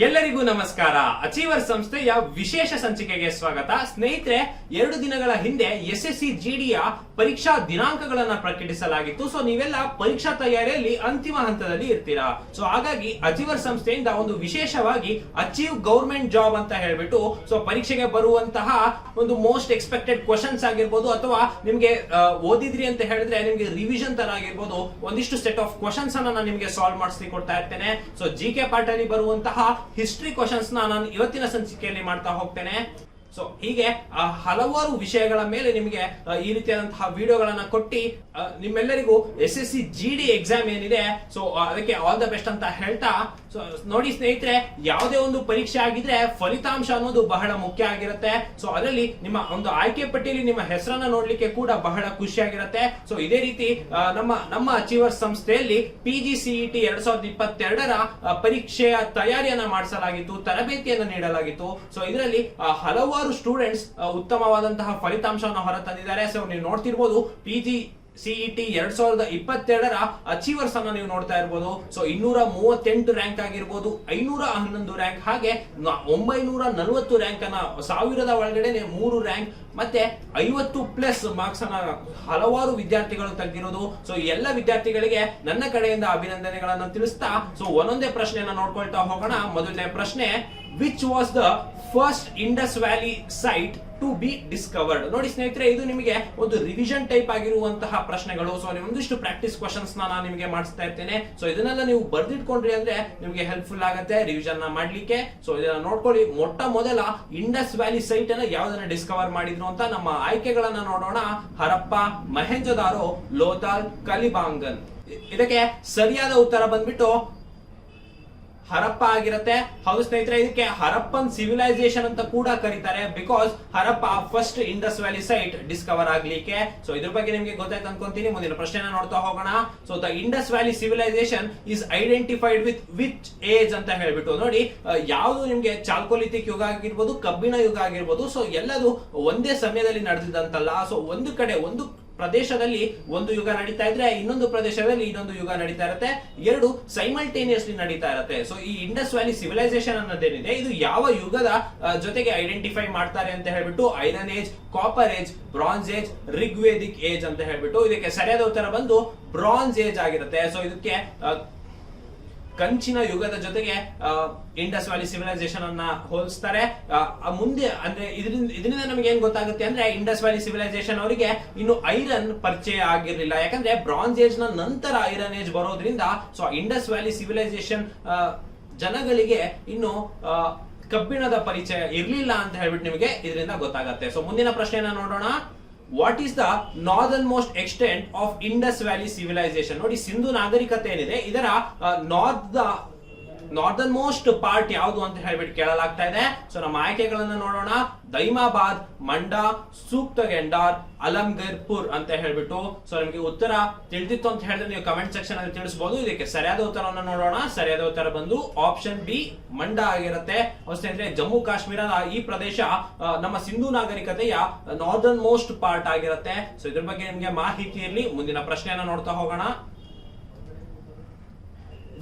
ಎಲ್ಲರಿಗೂ ನಮಸ್ಕಾರ. ಅಚೀವರ್ ಸಂಸ್ಥೆಯ ವಿಶೇಷ ಸಂಚಿಕೆಗೆ ಸ್ವಾಗತ. ಸ್ನೇಹಿತರೆ, 2 ದಿನಗಳ ಹಿಂದೆ ಎಸ್ಎಸ್ಸಿ ಜಿಡಿಯ ಪರೀಕ್ಷಾ ದಿನಾಂಕಗಳನ್ನ ಪ್ರಕಟಿಸಲಾಗಿತ್ತು. ಸೊ ನೀವೆಲ್ಲ ಪರೀಕ್ಷಾ ತಯಾರಿಯಲ್ಲಿ ಅಂತಿಮ ಹಂತದಲ್ಲಿ ಇರ್ತೀರಾ. ಸೊ ಹಾಗಾಗಿ ಅಚೀವರ್ ಸಂಸ್ಥೆಯಿಂದ ಒಂದು ವಿಶೇಷವಾಗಿ ಅಚೀವ್ ಗವರ್ಮೆಂಟ್ ಜಾಬ್ ಅಂತ ಹೇಳ್ಬಿಟ್ಟು ಸೊ ಪರೀಕ್ಷೆಗೆ ಬರುವಂತಹ ಒಂದು ಮೋಸ್ಟ್ ಎಕ್ಸ್ಪೆಕ್ಟೆಡ್ ಕ್ವಶನ್ಸ್ ಆಗಿರ್ಬೋದು ಅಥವಾ ನಿಮ್ಗೆ ಓದಿದ್ರಿ ಅಂತ ಹೇಳಿದ್ರೆ ನಿಮ್ಗೆ ರಿವಿಷನ್ ತರ ಆಗಿರ್ಬೋದು ಒಂದಿಷ್ಟು ಸೆಟ್ ಆಫ್ ಕ್ವಶನ್ಸ್ ಅನ್ನ ನಾನು ನಿಮ್ಗೆ ಸಾಲ್ವ್ ಮಾಡಿಸಿ ಕೊಡ್ತಾ ಇರ್ತೇನೆ. ಸೊ ಜಿಕೆ ಪಾರ್ಟ್ ಅಲ್ಲಿ ಬರುವಂತಹ ಹಿಸ್ಟ್ರಿ ಕ್ವಶನ್ಸ್ ನಾನು ಇವತ್ತಿನ ಸಂಚಿಕೆಯಲ್ಲಿ ಮಾಡ್ತಾ ಹೋಗ್ತೇನೆ. ಸೊ ಹೀಗೆ ಹಲವಾರು ವಿಷಯಗಳ ಮೇಲೆ ನಿಮಗೆ ಈ ರೀತಿಯಾದಂತಹ ವಿಡಿಯೋಗಳನ್ನ ಕೊಟ್ಟು ನಿಮ್ಮೆಲ್ಲರಿಗೂ ಎಸ್ಎಸ್ಸಿ ಜಿಡಿ ಎಕ್ಸಾಮ್ ಏನಿದೆ ಸೊ ಅದಕ್ಕೆ ಆಲ್ ದ ಬೆಸ್ಟ್ ಅಂತ ಹೇಳ್ತಾ, ಸೊ ನೋಡಿ ಸ್ನೇಹಿತರೆ, ಯಾವುದೇ ಒಂದು ಪರೀಕ್ಷೆ ಆಗಿದ್ರೆ ಫಲಿತಾಂಶ ಅನ್ನೋದು ಬಹಳ ಮುಖ್ಯ ಆಗಿರುತ್ತೆ. ಸೊ ಅದರಲ್ಲಿ ನಿಮ್ಮ ಒಂದು ಆಯ್ಕೆ ಪಟ್ಟಿಯಲ್ಲಿ ನಿಮ್ಮ ಹೆಸರನ್ನ ನೋಡ್ಲಿಕ್ಕೆ ಕೂಡ ಬಹಳ ಖುಷಿಯಾಗಿರುತ್ತೆ. ಸೊ ಇದೇ ರೀತಿ ನಮ್ಮ ಅಚೀವರ್ ಸಂಸ್ಥೆಯಲ್ಲಿ PGCET 2022ರ ಪರೀಕ್ಷೆಯ ತಯಾರಿಯನ್ನ ಮಾಡಿಸಲಾಗಿತ್ತು, ತರಬೇತಿಯನ್ನು ನೀಡಲಾಗಿತ್ತು. ಸೊ ಇದರಲ್ಲಿ ಹಲವಾರು ಸ್ಟೂಡೆಂಟ್ಸ್ ಉತ್ತಮವಾದಂತಹ ಫಲಿತಾಂಶವನ್ನು ಹೊರತಂದಿದ್ದಾರೆ. ಸೊ ನೀವು ನೋಡ್ತಿರ್ಬೋದು PGCET 2022ರ ಅಚೀವರ್ಸ್ ಅನ್ನ ನೀವು ನೋಡ್ತಾ ಇರ್ಬೋದು. ಸೊ 238 ರ್ಯಾಂಕ್ ಆಗಿರ್ಬೋದು, 511 ರ್ಯಾಂಕ್, ಹಾಗೆ 940 ರ್ಯಾಂಕ್ ಅನ್ನ 1000 ಒಳಗಡೆ 3 ರ್ಯಾಂಕ್ ಮತ್ತೆ 50+ ಮಾರ್ಕ್ಸ್ ಅನ್ನ ಹಲವಾರು ವಿದ್ಯಾರ್ಥಿಗಳು ತೆಗೆದಿರೋದು. ಸೊ ಎಲ್ಲ ವಿದ್ಯಾರ್ಥಿಗಳಿಗೆ ನನ್ನ ಕಡೆಯಿಂದ ಅಭಿನಂದನೆಗಳನ್ನ ತಿಳಿಸ್ತಾ, ಸೊ ಒಂದೊಂದೇ ಪ್ರಶ್ನೆಯನ್ನ ನೋಡ್ಕೊಳ್ತಾ ಹೋಗೋಣ. ಮೊದಲನೇ ಪ್ರಶ್ನೆ, which was the first Indus valley site to be discovered? ನೋಡಿ ಸ್ನೇಹಿತರೆ, ಇದು ನಿಮಗೆ ಒಂದು ರಿವಿಷನ್ ಟೈಪ್ ಆಗಿರುವಂತಹ ಪ್ರಶ್ನೆಗಳು. ಸೊ ಒಂದಿಷ್ಟು ಪ್ರಾಕ್ಟೀಸ್ ಕ್ವಶನ್ಸ್ ನಾನು ನಿಮಗೆ ಮಾಡಿಸ್ತಾ ಇರ್ತೇನೆ. ಸೊ ಇದನ್ನೆಲ್ಲ ನೀವು ಬರ್ದಿಟ್ಕೊಂಡ್ರಿ ಅಂದ್ರೆ ನಿಮಗೆ ಹೆಲ್ಪ್ಫುಲ್ ಆಗುತ್ತೆ ರಿವಿಷನ್ ಮಾಡ್ಲಿಕ್ಕೆ. ಸೊ ಇದನ್ನ ನೋಡ್ಕೊಳ್ಳಿ. ಮೊಟ್ಟ ಮೊದಲ ಇಂಡಸ್ ವ್ಯಾಲಿ ಸೈಟ್ ಅನ್ನ ಯಾವ್ದನ್ನ ಡಿಸ್ಕವರ್ ಮಾಡಿದ್ರು ಅಂತ ನಮ್ಮ ಆಯ್ಕೆಗಳನ್ನ ನೋಡೋಣ. ಹರಪ್ಪ, ಮೊಹೆಂಜೊದಾರೋ, ಲೋಥಾಲ್, ಕಲಿಬಾಂಗನ್. ಇದಕ್ಕೆ ಸರಿಯಾದ ಉತ್ತರ ಬಂದ್ಬಿಟ್ಟು ಹರಪ್ಪ ಆಗಿರುತ್ತೆ. ಹೌದು ಸ್ನೇಹಿತರೆ, ಇದಕ್ಕೆ ಹರಪ್ಪನ್ ಸಿವಿಲೈಸೇಷನ್ ಅಂತ ಕೂಡ ಕರೀತಾರೆ. Because Harappa first Indus valley site Discover ಆಗ್ಲಿಕ್ಕೆ. ಸೊ ಇದ್ರ ಬಗ್ಗೆ ನಿಮಗೆ ಗೊತ್ತಾಯ್ತು ಅನ್ಕೊಂತೀನಿ. ಮುಂದಿನ ಪ್ರಶ್ನೆನ ನೋಡ್ತಾ ಹೋಗೋಣ. So the Indus valley civilisation is identified with which age ಅಂತ ಹೇಳ್ಬಿಟ್ಟು ನೋಡಿ, ಯಾವುದು ನಿಮ್ಗೆ ಚಾಲ್ಕೋಲಿಥಿಕ್ ಯುಗ ಆಗಿರ್ಬೋದು, ಕಬ್ಬಿಣ ಯುಗ ಆಗಿರ್ಬೋದು, ಸೊ ಎಲ್ಲದು ಒಂದೇ ಸಮಯದಲ್ಲಿ ನಡೆದಿದ್ದಂತಲ್ಲ. ಸೊ ಒಂದು ಕಡೆ ಒಂದು ಪ್ರದೇಶದಲ್ಲಿ ಒಂದು ಯುಗ ನಡೀತಾ ಇದ್ರೆ ಇನ್ನೊಂದು ಪ್ರದೇಶದಲ್ಲಿ ಇನ್ನೊಂದು ಯುಗ ನಡೀತಾ ಇರುತ್ತೆ, ಎರಡು ಸೈಮಲ್ಟೇನಿಯಸ್ಲಿ ನಡೀತಾ ಇರುತ್ತೆ. ಸೊ ಈ ಇಂಡಸ್ ವ್ಯಾಲಿ ಸಿವಿಲೈಸೇಷನ್ ಅನ್ನೋದೇನಿದೆ ಇದು ಯಾವ ಯುಗದ ಜೊತೆಗೆ ಐಡೆಂಟಿಫೈ ಮಾಡ್ತಾರೆ ಅಂತ ಹೇಳ್ಬಿಟ್ಟು iron age, copper age, bronze age, Rigvedic age ಅಂತ ಹೇಳ್ಬಿಟ್ಟು ಇದಕ್ಕೆ ಸರಿಯಾದ ಉತ್ತರ ಬಂದು ಬ್ರಾನ್ಸ್ ಏಜ್ ಆಗಿರುತ್ತೆ. ಸೊ ಇದಕ್ಕೆ ಕಂಚಿನ ಯುಗದ ಜೊತೆಗೆ ಇಂಡಸ್ ವ್ಯಾಲಿ ಸಿವಿಲೈಸೇಷನ್ ಅನ್ನ ಹೋಲಿಸ್ತಾರೆ. ಮುಂದೆ ಅಂದ್ರೆ ಇದರಿಂದ ನಮಗೆ ಏನ್ ಗೊತ್ತಾಗುತ್ತೆ ಅಂದ್ರೆ ಇಂಡಸ್ ವ್ಯಾಲಿ ಸಿವಿಲೈಸೇಷನ್ ಅವರಿಗೆ ಇನ್ನು ಐರನ್ ಪರಿಚಯ ಆಗಿರ್ಲಿಲ್ಲ. ಯಾಕಂದ್ರೆ ಬ್ರಾನ್ಸ್ ಏಜ್ ನ ನಂತರ ಐರನ್ ಏಜ್ ಬರೋದ್ರಿಂದ ಸೊ ಇಂಡಸ್ ವ್ಯಾಲಿ ಸಿವಿಲೈಸೇಷನ್ ಜನಗಳಿಗೆ ಇನ್ನು ಕಬ್ಬಿಣದ ಪರಿಚಯ ಇರ್ಲಿಲ್ಲ ಅಂತ ಹೇಳ್ಬಿಟ್ಟು ನಿಮಗೆ ಇದರಿಂದ ಗೊತ್ತಾಗತ್ತೆ. ಸೊ ಮುಂದಿನ ಪ್ರಶ್ನೆಯನ್ನ ನೋಡೋಣ. What is the northern most extent of Indus valley civilisation? ನೋಡಿ, ಸಿಂಧು ನಾಗರಿಕತೆ ಏನಿದೆ ಇದರ ನಾರ್ದರ್ನ್ ಮೋಸ್ಟ್ ಪಾರ್ಟ್ ಯಾವುದು ಅಂತ ಹೇಳ್ಬಿಟ್ಟು ಕೇಳಲಾಗ್ತಾ ಇದೆ. ಸೊ ನಮ್ಮ ಆಯ್ಕೆಗಳನ್ನ ನೋಡೋಣ. ದೈಮಾಬಾದ್, ಮಂಡಾ, ಸೂಕ್ತಗೆಂಡಾರ್, ಅಲಂಗರ್ಪುರ್ ಅಂತ ಹೇಳ್ಬಿಟ್ಟು. ಸೊ ನಿಮಗೆ ಉತ್ತರ ತಿಳಿದಿತ್ತು ಅಂತ ಹೇಳಿದ್ರೆ ನೀವು ಕಮೆಂಟ್ ಸೆಕ್ಷನ್ ಅಲ್ಲಿ ತಿಳಿಸಬಹುದು. ಇದಕ್ಕೆ ಸರಿಯಾದ ಉತ್ತರವನ್ನು ನೋಡೋಣ. ಸರಿಯಾದ ಉತ್ತರ ಬಂದು ಆಪ್ಷನ್ ಬಿ, ಮಂಡಾ ಆಗಿರುತ್ತೆ. ಅಂದ್ರೆ ಜಮ್ಮು ಕಾಶ್ಮೀರದ ಈ ಪ್ರದೇಶ ನಮ್ಮ ಸಿಂಧು ನಾಗರಿಕತೆಯ ನಾರ್ದರ್ನ್ ಮೋಸ್ಟ್ ಪಾರ್ಟ್ ಆಗಿರುತ್ತೆ. ಸೊ ಇದ್ರ ಬಗ್ಗೆ ನಿಮ್ಗೆ ಮಾಹಿತಿ ಇರಲಿ. ಮುಂದಿನ ಪ್ರಶ್ನೆಯನ್ನ ನೋಡ್ತಾ ಹೋಗೋಣ.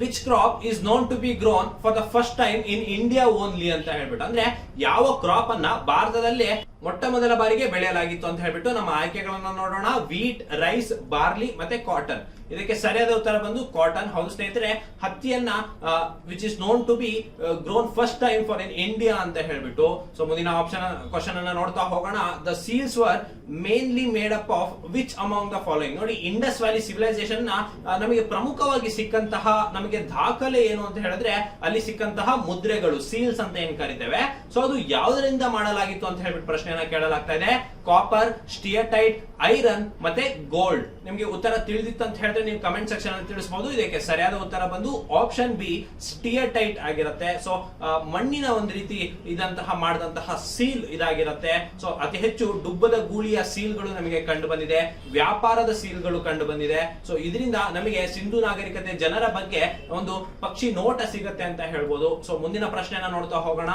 Which crop is known to be grown for the first time in India only ಅಂತ ಹೇಳ್ಬಿಟ್ಟು, ಅಂದ್ರೆ ಯಾವ ಕ್ರಾಪ್ ಅನ್ನ ಭಾರತದಲ್ಲೇ ಮೊಟ್ಟ ಮೊದಲ ಬಾರಿಗೆ ಬೆಳೆಯಲಾಗಿತ್ತು ಅಂತ ಹೇಳ್ಬಿಟ್ಟು ನಮ್ಮ ಆಯ್ಕೆಗಳನ್ನ ನೋಡೋಣ. ವೀಟ್, ರೈಸ್, ಬಾರ್ಲಿ ಮತ್ತೆ ಕಾಟನ್. ಇದಕ್ಕೆ ಸರಿಯಾದ ಉತ್ತರ ಬಂದು ಕಾಟನ್. ಹೌದು ಸ್ನೇಹಿತರೆ, ಹತ್ತಿಯನ್ನ which is known to be grown first time for in India ಅಂತ ಹೇಳ್ಬಿಟ್ಟು. ಸೊ ಮುಂದಿನ ಕ್ವಶನ್ ಅನ್ನ ನೋಡ್ತಾ ಹೋಗೋಣ. The seals were mainly made up of which among the following? ನೋಡಿ, ಇಂಡಸ್ ವ್ಯಾಲಿ ಸಿವಿಲೈಸೇಷನ್ ನಮಗೆ ಪ್ರಮುಖವಾಗಿ ಸಿಕ್ಕಂತಹ ನಮಗೆ ದಾಖಲೆ ಏನು ಅಂತ ಹೇಳಿದ್ರೆ ಅಲ್ಲಿ ಸಿಕ್ಕಂತಹ ಮುದ್ರೆಗಳು, ಸೀಲ್ಸ್ ಅಂತ ಏನ್ ಕರಿತೇವೆ. ಸೊ ಅದು ಯಾವುದರಿಂದ ಮಾಡಲಾಗಿತ್ತು ಅಂತ ಹೇಳ್ಬಿಟ್ಟು ಪ್ರಶ್ನೆಯನ್ನ ಕೇಳಲಾಗ್ತಾ ಇದೆ. ಕಾಪರ್, ಸ್ಟಿಯಟೈಟ್, ಐರನ್ ಮತ್ತೆ ಗೋಲ್ಡ್. ನಿಮಗೆ ಉತ್ತರ ತಿಳಿದಿತ್ತು ಅಂತ ಹೇಳಿದ್ರೆ ನೀವು ಕಮೆಂಟ್ ಸೆಕ್ಷನ್ ಅಲ್ಲಿ ತಿಳಿಸಬಹುದು. ಇದಕ್ಕೆ ಸರಿಯಾದ ಉತ್ತರ ಬಂದು ಆಪ್ಷನ್ ಬಿ, ಸ್ಟಿಯಟೈಟ್ ಆಗಿರುತ್ತೆ. ಸೊ ಮಣ್ಣಿನ ಒಂದು ರೀತಿ ಇದಂತಹ ಮಾಡಿದಂತಹ ಸೀಲ್ ಇದಾಗಿರುತ್ತೆ. ಸೊ ಅತಿ ಹೆಚ್ಚು ಡುಬ್ಬದ ಗೂಳಿಯ ಸೀಲ್ಗಳು ನಮಗೆ ಕಂಡು ಬಂದಿದೆ, ವ್ಯಾಪಾರದ ಸೀಲ್ಗಳು ಕಂಡು ಬಂದಿದೆ. ಸೊ ಇದರಿಂದ ನಮಗೆ ಸಿಂಧು ನಾಗರಿಕತೆ ಜನರ ಬಗ್ಗೆ ಒಂದು ಪಕ್ಷಿ ನೋಟ ಸಿಗುತ್ತೆ ಅಂತ ಹೇಳ್ಬೋದು. ಸೊ ಮುಂದಿನ ಪ್ರಶ್ನೆಯನ್ನ ನೋಡ್ತಾ ಹೋಗೋಣ.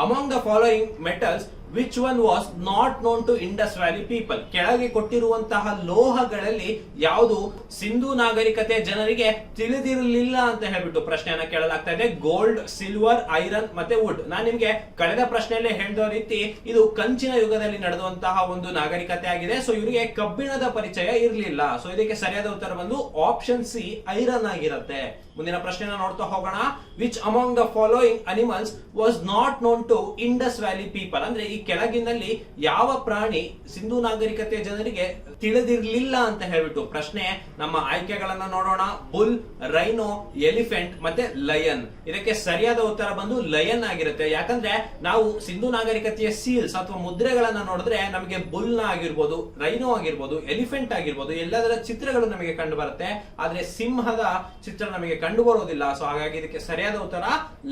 Among the following metals which one was not known to Indus valley people. ಕೆಳಗೆ ಕೊಟ್ಟಿರುವಂತಹ ಲೋಹಗಳಲ್ಲಿ ಯಾವುದು ಸಿಂಧೂ ನಾಗರಿಕತೆ ಜನರಿಗೆ ತಿಳಿದಿರಲಿಲ್ಲ ಅಂತ ಹೇಳ್ಬಿಟ್ಟು ಪ್ರಶ್ನೆಯನ್ನ ಕೇಳಲಾಗ್ತಾ ಇದೆ. ಗೋಲ್ಡ್, ಸಿಲ್ವರ್, ಐರನ್ ಮತ್ತೆ ವುಡ್. ನಾನು ನಿಮ್ಗೆ ಕಳೆದ ಪ್ರಶ್ನೆಯಲ್ಲೇ ಹೇಳಿದ ರೀತಿ ಇದು ಕಂಚಿನ ಯುಗದಲ್ಲಿ ನಡೆದಂತಹ ಒಂದು ನಾಗರಿಕತೆ ಆಗಿದೆ. ಸೊ ಇವರಿಗೆ ಕಬ್ಬಿಣದ ಪರಿಚಯ ಇರಲಿಲ್ಲ. ಸೊ ಇದಕ್ಕೆ ಸರಿಯಾದ ಉತ್ತರ ಬಂದು ಆಪ್ಷನ್ ಸಿ ಐರನ್ ಆಗಿರುತ್ತೆ. ಮುಂದಿನ ಪ್ರಶ್ನೆನ ನೋಡ್ತಾ ಹೋಗೋಣ. Which among the following animals was not known to Indus valley people. ಅಂದ್ರೆ ಈ ಕೆಳಗಿನಲ್ಲಿ ಯಾವ ಪ್ರಾಣಿ ಸಿಂಧೂ ನಾಗರಿಕತೆಯ ಜನರಿಗೆ ತಿಳಿದಿರಲಿಲ್ಲ ಅಂತ ಹೇಳ್ಬಿಟ್ಟು ಪ್ರಶ್ನೆ. ನಮ್ಮ ಆಯ್ಕೆಗಳನ್ನ ನೋಡೋಣ. ಬುಲ್, ರೈನೋ, ಎಲಿಫೆಂಟ್ ಮತ್ತೆ ಲಯನ್. ಇದಕ್ಕೆ ಸರಿಯಾದ ಉತ್ತರ ಬಂದು ಲಯನ್ ಆಗಿರುತ್ತೆ. ಯಾಕಂದ್ರೆ ನಾವು ಸಿಂಧೂ ನಾಗರಿಕತೆಯ ಸೀಲ್ಸ್ ಅಥವಾ ಮುದ್ರೆಗಳನ್ನ ನೋಡಿದ್ರೆ ನಮಗೆ ಬುಲ್ ನ ಆಗಿರ್ಬೋದು, ರೈನೋ ಆಗಿರ್ಬೋದು, ಎಲಿಫೆಂಟ್ ಆಗಿರ್ಬೋದು ಎಲ್ಲದರ ಚಿತ್ರಗಳು ನಮಗೆ ಕಂಡು ಬರುತ್ತೆ. ಆದ್ರೆ ಸಿಂಹದ ಚಿತ್ರ ನಮಗೆ ಕಂಡು ಬರೋದಿಲ್ಲ. ಸೊ ಹಾಗಾಗಿ ಇದಕ್ಕೆ ಸರಿಯಾದ ಉತ್ತರ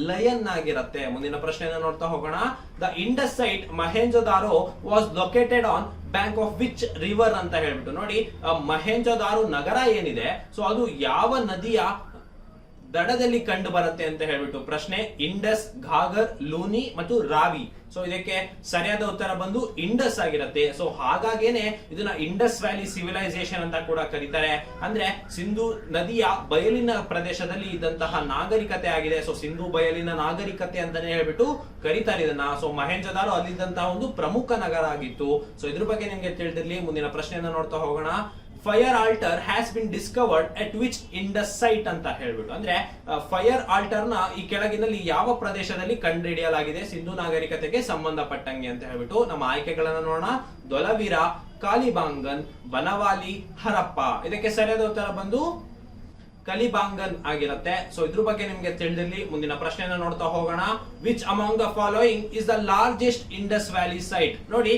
ಲಯನ್ ಆಗಿರುತ್ತೆ. ಮುಂದಿನ ಪ್ರಶ್ನೆಯನ್ನು ನೋಡ್ತಾ ಹೋಗೋಣ. The Indus site Mohenjodaro was located on bank of which river ಅಂತ ಹೇಳ್ಬಿಟ್ಟು. ನೋಡಿ, ಮಹೇಂಜೋದಾರೋ ನಗರ ಏನಿದೆ ಸೊ ಅದು ಯಾವ ನದಿಯ ದಡದಲ್ಲಿ ಕಂಡು ಬರುತ್ತೆ ಅಂತ ಹೇಳ್ಬಿಟ್ಟು ಪ್ರಶ್ನೆ. ಇಂಡಸ್, ಘಾಗರ್, ಲೂನಿ ಮತ್ತು ರಾವಿ. ಸೊ ಇದಕ್ಕೆ ಸರಿಯಾದ ಉತ್ತರ ಬಂದು ಇಂಡಸ್ ಆಗಿರುತ್ತೆ. ಸೊ ಹಾಗಾಗೇನೆ ಇದನ್ನ ಇಂಡಸ್ ವ್ಯಾಲಿ ಸಿವಿಲೈಸೇಷನ್ ಅಂತ ಕೂಡ ಕರೀತಾರೆ. ಅಂದ್ರೆ ಸಿಂಧು ನದಿಯ ಬಯಲಿನ ಪ್ರದೇಶದಲ್ಲಿ ಇದ್ದಂತಹ ನಾಗರಿಕತೆ ಆಗಿದೆ. ಸೊ ಸಿಂಧು ಬಯಲಿನ ನಾಗರಿಕತೆ ಅಂತಾನೆ ಹೇಳ್ಬಿಟ್ಟು ಕರೀತಾರೆ ಇದನ್ನ. ಸೊ ಮಹೇಂಜೋದಾರೋ ಅಲ್ಲಿದ್ದಂತಹ ಒಂದು ಪ್ರಮುಖ ನಗರ ಆಗಿತ್ತು. ಸೊ ಇದ್ರ ಬಗ್ಗೆ ನಿಮ್ಗೆ ತಿಳಿದಿರ್ಲಿ. ಮುಂದಿನ ಪ್ರಶ್ನೆಯನ್ನ ನೋಡ್ತಾ ಹೋಗೋಣ. Fire altar has been discovered at which Indus site ಅಂತ ಹೇಳ್ಬಿಟ್ಟು. ಅಂದ್ರೆ ಫೈರ್ ಆಲ್ಟರ್ ನ ಈ ಕೆಳಗಿನಲ್ಲಿ ಯಾವ ಪ್ರದೇಶದಲ್ಲಿ ಕಂಡುಹಿಡಿಯಲಾಗಿದೆ ಸಿಂಧು ನಾಗರಿಕತೆಗೆ ಸಂಬಂಧಪಟ್ಟಂಗೆ ಅಂತ ಹೇಳ್ಬಿಟ್ಟು ನಮ್ಮ ಆಯ್ಕೆಗಳನ್ನ ನೋಡೋಣ. ದೊಲವೀರ, ಕಾಲಿಬಾಂಗನ್, ಬನವಾಲಿ, ಹರಪ್ಪ. ಇದಕ್ಕೆ ಸರಿಯಾದ ಉತ್ತರ ಬಂದು ಕಲಿಬಾಂಗನ್ ಆಗಿರುತ್ತೆ. ಸೊ ಇದ್ರ ಬಗ್ಗೆ ನಿಮ್ಗೆ ತಿಳಿದಿರಲಿ. ಮುಂದಿನ ಪ್ರಶ್ನೆಯನ್ನ ನೋಡ್ತಾ ಹೋಗೋಣ. Which among the following is the largest Indus valley site. ನೋಡಿ,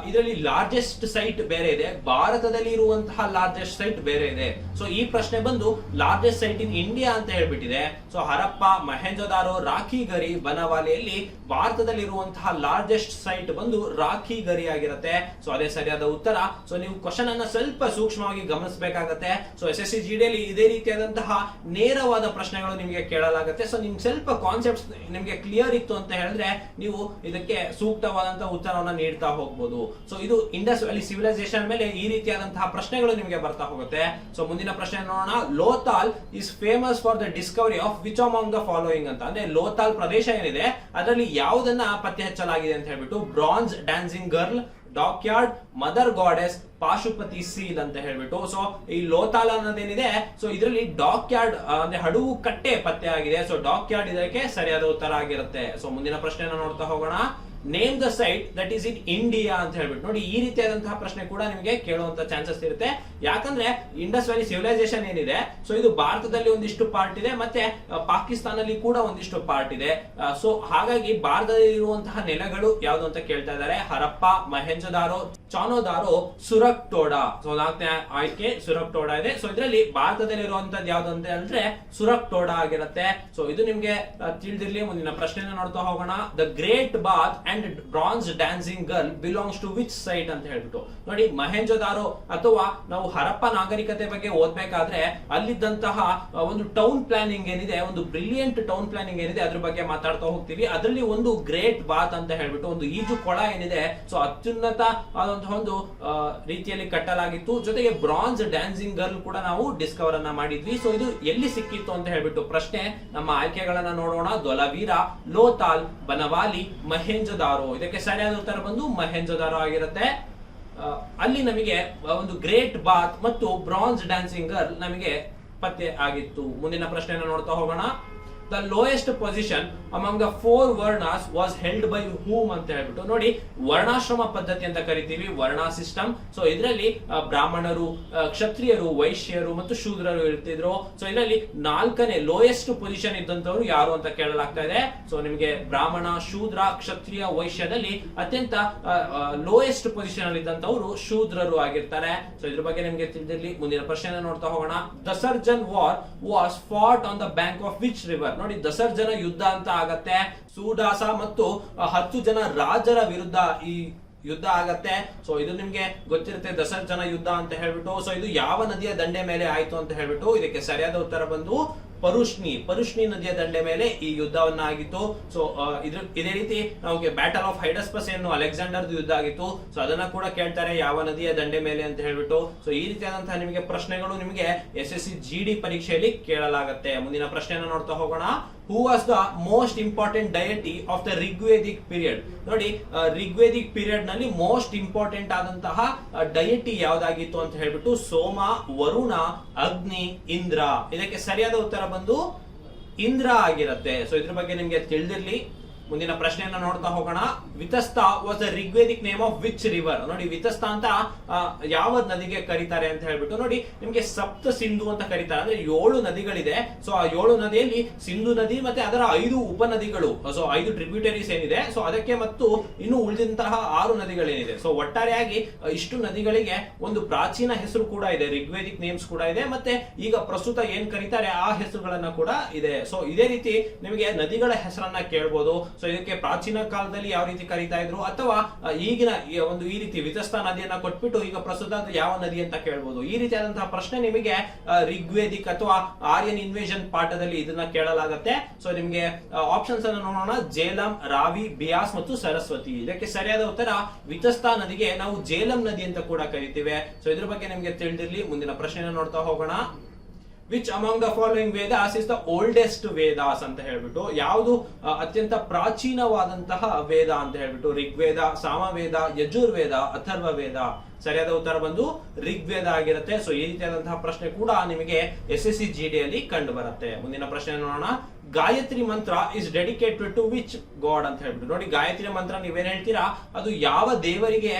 ಇದರಲ್ಲಿ ಲಾರ್ಜೆಸ್ಟ್ ಸೈಟ್ ಬೇರೆ ಇದೆ, ಭಾರತದಲ್ಲಿ ಇರುವಂತಹ ಲಾರ್ಜೆಸ್ಟ್ ಸೈಟ್ ಬೇರೆ ಇದೆ. ಸೊ ಈ ಪ್ರಶ್ನೆ ಬಂದು ಲಾರ್ಜೆಸ್ಟ್ ಸೈಟ್ ಇನ್ ಇಂಡಿಯಾ ಅಂತ ಹೇಳ್ಬಿಟ್ಟಿದೆ. ಸೊ ಹರಪ್ಪ, ಮಹೇಂಜೋದಾರೋ, ರಾಖಿಗರಿ, ಬನವಾಲಿಯಲ್ಲಿ ಭಾರತದಲ್ಲಿ ಇರುವಂತಹ ಲಾರ್ಜೆಸ್ಟ್ ಸೈಟ್ ಬಂದು ರಾಖಿಗರಿ ಆಗಿರುತ್ತೆ. ಸೊ ಅದೇ ಸರಿಯಾದ ಉತ್ತರ. ಸೊ ನೀವು ಕ್ವಶನ್ ಅನ್ನ ಸ್ವಲ್ಪ ಸೂಕ್ಷ್ಮವಾಗಿ ಗಮನಿಸಬೇಕಾಗತ್ತೆ. ಸೊ SSC GD ಯಲ್ಲಿ ಇದೇ ರೀತಿಯಾದ ನೇರವಾದ ಪ್ರಶ್ನೆಗಳು ನಿಮಗೆ ಕೇಳಲಾಗುತ್ತೆ. ಸೊ ನಿಮ್ಗೆ ಸ್ವಲ್ಪ ಕಾನ್ಸೆಪ್ಟ್ಸ್ ನಿಮಗೆ ಕ್ಲಿಯರ್ ಇತ್ತು ಅಂತ ಹೇಳಿದ್ರೆ ನೀವು ಇದಕ್ಕೆ ಸೂಕ್ತವಾದಂತಹ ಉತ್ತರವನ್ನ ನೀಡ್ತಾ ಹೋಗಬಹುದು. ಸೊ ಇದು ಇಂಡಸ್ ವ್ಯಾಲಿ ಸಿವಿಲೈಸೇಷನ್ ಮೇಲೆ ಈ ರೀತಿಯಾದಂತಹ ಪ್ರಶ್ನೆಗಳು ನಿಮಗೆ ಬರ್ತಾ ಹೋಗುತ್ತೆ. ಸೊ ಮುಂದಿನ ಪ್ರಶ್ನೆ ನೋಡೋಣ. Lothal is famous for the Discovery of which among the following ಅಂತ. ಅಂದ್ರೆ ಲೋಥಾಲ್ ಪ್ರದೇಶ ಏನಿದೆ ಅದರಲ್ಲಿ ಯಾವುದನ್ನ ಪತ್ತೆ ಹಚ್ಚಲಾಗಿದೆ ಅಂತ ಹೇಳ್ಬಿಟ್ಟು. Bronze dancing girl, dockyard, mother goddess, Pashupati seal ಅಂತ ಹೇಳ್ಬಿಟ್ಟು. ಸೊ ಈ ಲೋಥಾಲ್ ಅನ್ನೋದೇನಿದೆ ಸೊ ಇದರಲ್ಲಿ ಡಾಕ್ ಯಾರ್ಡ್ ಅಂದ್ರೆ ಹಡಗು ಕಟ್ಟೆ ಪತ್ತೆ ಆಗಿದೆ. ಸೊ ಡಾಕ್ ಯಾರ್ಡ್ ಇದಕ್ಕೆ ಸರಿಯಾದ ಉತ್ತರ ಆಗಿರುತ್ತೆ. ಸೊ ಮುಂದಿನ ಪ್ರಶ್ನೆಯನ್ನು ನೋಡ್ತಾ ಹೋಗೋಣ. Name the site that is in India ಅಂತ ಹೇಳ್ಬಿಟ್ಟು. ನೋಡಿ, ಈ ರೀತಿಯಾದಂತಹ ಪ್ರಶ್ನೆ ಕೂಡ ನಿಮಗೆ ಕೇಳುವಂತ ಚಾನ್ಸಸ್ ಇರುತ್ತೆ. ಯಾಕಂದ್ರೆ ಇಂಡಸ್ ವ್ಯಾಲಿ ಸಿವಿಲೈಸೇಷನ್ ಏನಿದೆ ಸೊ ಇದು ಭಾರತದಲ್ಲಿ ಒಂದಿಷ್ಟು ಪಾರ್ಟ್ ಇದೆ, ಮತ್ತೆ ಪಾಕಿಸ್ತಾನಲ್ಲಿ ಕೂಡ ಒಂದಿಷ್ಟು ಪಾರ್ಟ್ ಇದೆ. ಸೊ ಹಾಗಾಗಿ ಭಾರತದಲ್ಲಿ ಇರುವಂತಹ ನೆಲೆಗಳು ಯಾವುದು ಅಂತ ಕೇಳ್ತಾ ಇದ್ದಾರೆ. ಹರಪ್ಪ, ಮಹೇಂಜೋದಾರೋ, ಚಾನೋದಾರೋ, ಸುರಕ್ಟೋಡಾ. ಸೊ 4ನೇ ಆಯ್ಕೆ ಸುರಕ್ಟೋಡಾ ಇದೆ. ಸೊ ಇದರಲ್ಲಿ ಭಾರತದಲ್ಲಿ ಇರುವಂತದ್ದು ಯಾವ್ದು ಅಂತ ಹೇಳಿದ್ರೆ ಸುರಕ್ಟೋಡಾ ಆಗಿರುತ್ತೆ. ಸೊ ಇದು ನಿಮ್ಗೆ ತಿಳಿದಿರ್ಲಿ. ಮುಂದಿನ ಪ್ರಶ್ನೆಯನ್ನು ನೋಡ್ತಾ ಹೋಗೋಣ. The great bath and bronze dancing girl belongs to which site ಅಂತ ಹೇಳ್ಬಿಟ್ಟು. ನೋಡಿ, ಮಹೇಂಜೋದಾರೋ ಅಥವಾ ನಾವು ಹರಪ್ಪ ನಾಗರಿಕತೆ ಬಗ್ಗೆ ಓದ್ಬೇಕಾದ್ರೆ ಅಲ್ಲಿದ್ದಂತಹ ಒಂದು ಟೌನ್ ಪ್ಲಾನಿಂಗ್ ಏನಿದೆ, ಒಂದು ಬ್ರಿಲಿಯಂಟ್ ಟೌನ್ ಪ್ಲಾನಿಂಗ್ ಏನಿದೆ ಅದ್ರ ಬಗ್ಗೆ ಮಾತಾಡ್ತಾ ಹೋಗ್ತೀವಿ. ಅದರಲ್ಲಿ ಒಂದು ಗ್ರೇಟ್ ಬಾತ್ ಅಂತ ಹೇಳ್ಬಿಟ್ಟು ಒಂದು ಈಜು ಕೊಳ ಏನಿದೆ ಸೊ ಅತ್ಯುನ್ನತ ಆದಂತಹ ಒಂದು ರೀತಿಯಲ್ಲಿ ಕಟ್ಟಲಾಗಿತ್ತು. ಜೊತೆಗೆ ಬ್ರಾಂಜ್ ಡ್ಯಾನ್ಸಿಂಗ್ ಗರ್ಲ್ ಕೂಡ ನಾವು ಡಿಸ್ಕವರ್ ಅನ್ನ ಮಾಡಿದ್ವಿ. ಸೊ ಇದು ಎಲ್ಲಿ ಸಿಕ್ಕಿತ್ತು ಅಂತ ಹೇಳ್ಬಿಟ್ಟು ಪ್ರಶ್ನೆ. ನಮ್ಮ ಆಯ್ಕೆಗಳನ್ನ ನೋಡೋಣ. ದೊಲವೀರ, ಲೋಥಾಲ್, ಬನವಾಲಿ, ಮಹೇಂಜೋದಾರೋ. ಇದಕ್ಕೆ ಸರಿಯಾದ ಉತ್ತರ ಬಂದು ಮಹೇಂಜೋದಾರೋ ಆಗಿರುತ್ತೆ. ಅಲ್ಲಿ ನಮಗೆ ಒಂದು ಗ್ರೇಟ್ ಬಾತ್ ಮತ್ತು ಬ್ರಾಂಜ್ ಡ್ಯಾನ್ಸಿಂಗ್ ಗರ್ಲ್ ನಮಗೆ ಪತ್ತೆ ಆಗಿತ್ತು. ಮುಂದಿನ ಪ್ರಶ್ನೆಯನ್ನು ನೋಡ್ತಾ ಹೋಗೋಣ. The lowest position among the 4 varnas was held by whom ಅಂತ ಹೇಳ್ಬಿಟ್ಟು. ನೋಡಿ, ವರ್ಣಾಶ್ರಮ ಪದ್ಧತಿ ಅಂತ ಕರಿತೀವಿ, ವರ್ಣ ಸಿಸ್ಟಮ್. ಸೊ ಇದರಲ್ಲಿ ಬ್ರಾಹ್ಮಣರು, ಕ್ಷತ್ರಿಯರು, ವೈಶ್ಯರು ಮತ್ತು ಶೂದ್ರರು ಇರ್ತಿದ್ರು. ಸೊ ಇದರಲ್ಲಿ 4ನೇ ಲೋಯೆಸ್ಟ್ ಪೊಸಿಷನ್ ಇದ್ದಂತವ್ರು ಯಾರು ಅಂತ ಕೇಳಲಾಗ್ತಾ ಇದೆ. ಸೊ ನಿಮಗೆ ಬ್ರಾಹ್ಮಣ, ಶೂದ್ರ, ಕ್ಷತ್ರಿಯ, ವೈಶ್ಯದಲ್ಲಿ ಅತ್ಯಂತ ಲೋಯೆಸ್ಟ್ ಪೊಸಿಷನ್ ಅಲ್ಲಿ ಇದ್ದಂತವ್ರು ಶೂದ್ರರು ಆಗಿರ್ತಾರೆ. ಸೊ ಇದ್ರ ಬಗ್ಗೆ ನಿಮಗೆ ತಿಳಿದಿರ್ಲಿ. ಮುಂದಿನ ಪ್ರಶ್ನೆಯನ್ನು ನೋಡ್ತಾ ಹೋಗೋಣ. Dasarajna war was fought on the bank of which river. ನೋಡಿ, ದಸರ್ಜನ ಯುದ್ಧ ಅಂತ ಆಗತ್ತೆ. ಸೂಡಾಸ ಮತ್ತು 10 ಜನ ರಾಜರ ವಿರುದ್ಧ ಈ ಯುದ್ಧ ಆಗತ್ತೆ. ಸೊ ಇದು ನಿಮ್ಗೆ ಗೊತ್ತಿರುತ್ತೆ, ದಸರ್ಜನ ಯುದ್ಧ ಅಂತ ಹೇಳ್ಬಿಟ್ಟು. ಸೊ ಇದು ಯಾವ ನದಿಯ ದಂಡೆ ಮೇಲೆ ಆಯ್ತು ಅಂತ ಹೇಳ್ಬಿಟ್ಟು ಇದಕ್ಕೆ ಸರಿಯಾದ ಉತ್ತರ ಬಂದು ಪರುಷ್ಣಿ ನದಿಯ ದಂಡೆ ಮೇಲೆ ಈ ಯುದ್ಧವನ್ನ ಆಗಿತ್ತು. ಸೊ ಇದೇ ರೀತಿ ನಮಗೆ ಬ್ಯಾಟಲ್ ಆಫ್ ಹೈಡಸ್ಪಸ್ ಏನು ಅಲೆಕ್ಸಾಂಡರ್ ಯುದ್ಧ ಆಗಿತ್ತು. ಸೊ ಅದನ್ನ ಕೂಡ ಕೇಳ್ತಾರೆ, ಯಾವ ನದಿಯ ದಂಡೆ ಮೇಲೆ ಅಂತ ಹೇಳ್ಬಿಟ್ಟು. ಸೊ ಈ ರೀತಿಯಾದಂತಹ ನಿಮಗೆ ಪ್ರಶ್ನೆಗಳು ನಿಮಗೆ SSC GD ಪರೀಕ್ಷೆಯಲ್ಲಿ ಕೇಳಲಾಗುತ್ತೆ. ಮುಂದಿನ ಪ್ರಶ್ನೆಯನ್ನು ನೋಡ್ತಾ ಹೋಗೋಣ. Who was the most important deity of the Rigvedic period? ನೋಡಿ, ರಿಗ್ವೇದಿಕ್ ಪೀರಿಯಡ್ ನಲ್ಲಿ ಮೋಸ್ಟ್ ಇಂಪಾರ್ಟೆಂಟ್ ಆದಂತಹ ಡಯಟಿ ಯಾವ್ದಾಗಿತ್ತು ಅಂತ ಹೇಳ್ಬಿಟ್ಟು ಸೋಮ, ವರುಣ, ಅಗ್ನಿ, ಇಂದ್ರ. ಇದಕ್ಕೆ ಸರಿಯಾದ ಉತ್ತರ ಬಂದು ಇಂದ್ರ ಆಗಿರುತ್ತೆ. ಸೊ ಇದ್ರ ಬಗ್ಗೆ ನಿಮ್ಗೆ ತಿಳಿದಿರ್ಲಿ. ಮುಂದಿನ ಪ್ರಶ್ನೆಯನ್ನ ನೋಡ್ತಾ ಹೋಗೋಣ. Vitasta was the Rigvedic name of which river? ನೋಡಿ, ವಿತಸ್ತ ಅಂತ ಯಾವ ನದಿಗೆ ಕರೀತಾರೆ ಅಂತ ಹೇಳ್ಬಿಟ್ಟು, ನೋಡಿ ನಿಮ್ಗೆ ಸಪ್ತ ಸಿಂಧು ಅಂತ ಕರೀತಾರೆ. ಅಂದ್ರೆ 7 ನದಿಗಳಿದೆ. ಸೊ ಆ 7 ನದಿಯಲ್ಲಿ ಸಿಂಧು ನದಿ ಮತ್ತೆ ಅದರ 5 ಉಪನದಿಗಳು, ಸೊ 5 ಟ್ರಿಬ್ಯೂಟರೀಸ್ ಏನಿದೆ, ಸೊ ಅದಕ್ಕೆ ಮತ್ತು ಇನ್ನು ಉಳಿದಂತಹ 6 ನದಿಗಳೇನಿದೆ. ಸೊ ಒಟ್ಟಾರೆಯಾಗಿ ಇಷ್ಟು ನದಿಗಳಿಗೆ ಒಂದು ಪ್ರಾಚೀನ ಹೆಸರು ಕೂಡ ಇದೆ, ರಿಗ್ವೇದಿಕ್ ನೇಮ್ಸ್ ಕೂಡ ಇದೆ, ಮತ್ತೆ ಈಗ ಪ್ರಸ್ತುತ ಏನ್ ಕರೀತಾರೆ ಆ ಹೆಸರುಗಳನ್ನ ಕೂಡ ಇದೆ. ಸೊ ಇದೇ ರೀತಿ ನಿಮಗೆ ನದಿಗಳ ಹೆಸರನ್ನ ಕೇಳಬಹುದು. ಸೊ ಇದಕ್ಕೆ ಪ್ರಾಚೀನ ಕಾಲದಲ್ಲಿ ಯಾವ ರೀತಿ ಕರೀತಾ ಇದ್ರು, ಅಥವಾ ಈಗಿನ ಒಂದು ಈ ರೀತಿ ವಿತಸ್ತ ನದಿಯನ್ನ ಕೊಟ್ಬಿಟ್ಟು ಈಗ ಪ್ರಸ್ತುತ ಯಾವ ನದಿ ಅಂತ ಕೇಳಬಹುದು. ಈ ರೀತಿಯಾದಂತಹ ಪ್ರಶ್ನೆ ನಿಮಗೆ ರಿಗ್ವೇದಿಕ್ ಅಥವಾ ಆರ್ಯನ್ ಇನ್ವೇಷನ್ ಪಾಠದಲ್ಲಿ ಇದನ್ನ ಕೇಳಲಾಗುತ್ತೆ. ಸೊ ನಿಮ್ಗೆ ಆಪ್ಷನ್ಸ್ ಅನ್ನು ನೋಡೋಣ. ಜೇಲಂ, ರಾವಿ, ಬಿಯಾಸ್ ಮತ್ತು ಸರಸ್ವತಿ. ಇದಕ್ಕೆ ಸರಿಯಾದ ಉತ್ತರ ವಿತಸ್ತ ನದಿಗೆ ನಾವು ಜೇಲಂ ನದಿ ಅಂತ ಕೂಡ ಕರಿತೀವಿ. ಸೊ ಇದ್ರ ಬಗ್ಗೆ ನಿಮ್ಗೆ ತಿಳಿದಿರ್ಲಿ. ಮುಂದಿನ ಪ್ರಶ್ನೆಯನ್ನು ನೋಡ್ತಾ ಹೋಗೋಣ. Which among the following Vedas is the oldest Vedas ಅಂತ ಹೇಳ್ಬಿಟ್ಟು, ಯಾವುದು ಅತ್ಯಂತ ಪ್ರಾಚೀನವಾದಂತಹ ವೇದ ಅಂತ ಹೇಳ್ಬಿಟ್ಟು? ಋಗ್ವೇದ, ಸಾಮವೇದ, ಯಜುರ್ವೇದ, ಅಥರ್ವ ವೇದ. ಸರಿಯಾದ ಉತ್ತರ ಬಂದು ಋಗ್ವೇದ ಆಗಿರುತ್ತೆ. ಸೊ ಈ ರೀತಿಯಾದಂತಹ ಪ್ರಶ್ನೆ ಕೂಡ ನಿಮಗೆ SSC GD ಅಲ್ಲಿ ಕಂಡು ಬರುತ್ತೆ. ಮುಂದಿನ ಪ್ರಶ್ನೆ ನೋಡೋಣ. Gayatri Mantra is dedicated to which god ಅಂತ ಹೇಳ್ಬಿಟ್ಟು, ನೋಡಿ ಗಾಯತ್ರಿ ಮಂತ್ರ ನೀವೇನ್ ಹೇಳ್ತೀರಾ ಅದು ಯಾವ ದೇವರಿಗೆ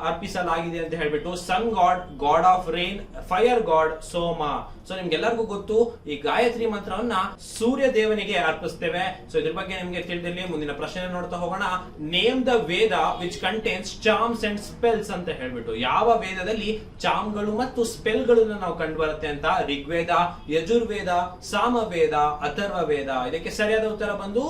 ಅರ್ಪಿಸಲಾಗಿದೆ ಅಂತ ಹೇಳ್ಬಿಟ್ಟು? Sun god, god of rain, fire god, Soma. So ನಿಮ್ಗೆಲ್ಲರಿಗೂ ಗೊತ್ತು, ಈ ಗಾಯತ್ರಿ ಮಂತ್ರವನ್ನ ಸೂರ್ಯ ದೇವನಿಗೆ ಅರ್ಪಿಸ್ತೇವೆ. ಸೊ ಇದ್ರ ಬಗ್ಗೆ ನಿಮ್ಗೆ ತಿಳಿದಿರಲಿ. ಮುಂದಿನ ಪ್ರಶ್ನೆ ನೋಡ್ತಾ ಹೋಗೋಣ. Name the Veda which contains charms and spells ಅಂತ ಹೇಳ್ಬಿಟ್ಟು, ಯಾವ ವೇದದಲ್ಲಿ ಚಾಮ್ಗಳು ಮತ್ತು ಸ್ಪೆಲ್ಗಳನ್ನ ನಾವು ಕಂಡು ಬರುತ್ತೆ ಅಂತ? ಋಗ್ವೇದ, ಯಜುರ್ವೇದ, ಸಾಮವೇದ, ಅಥರ್ವ ವೇದ. ಇದಕ್ಕೆ ಸರಿಯಾದ ಉತ್ತರ ಬಂದು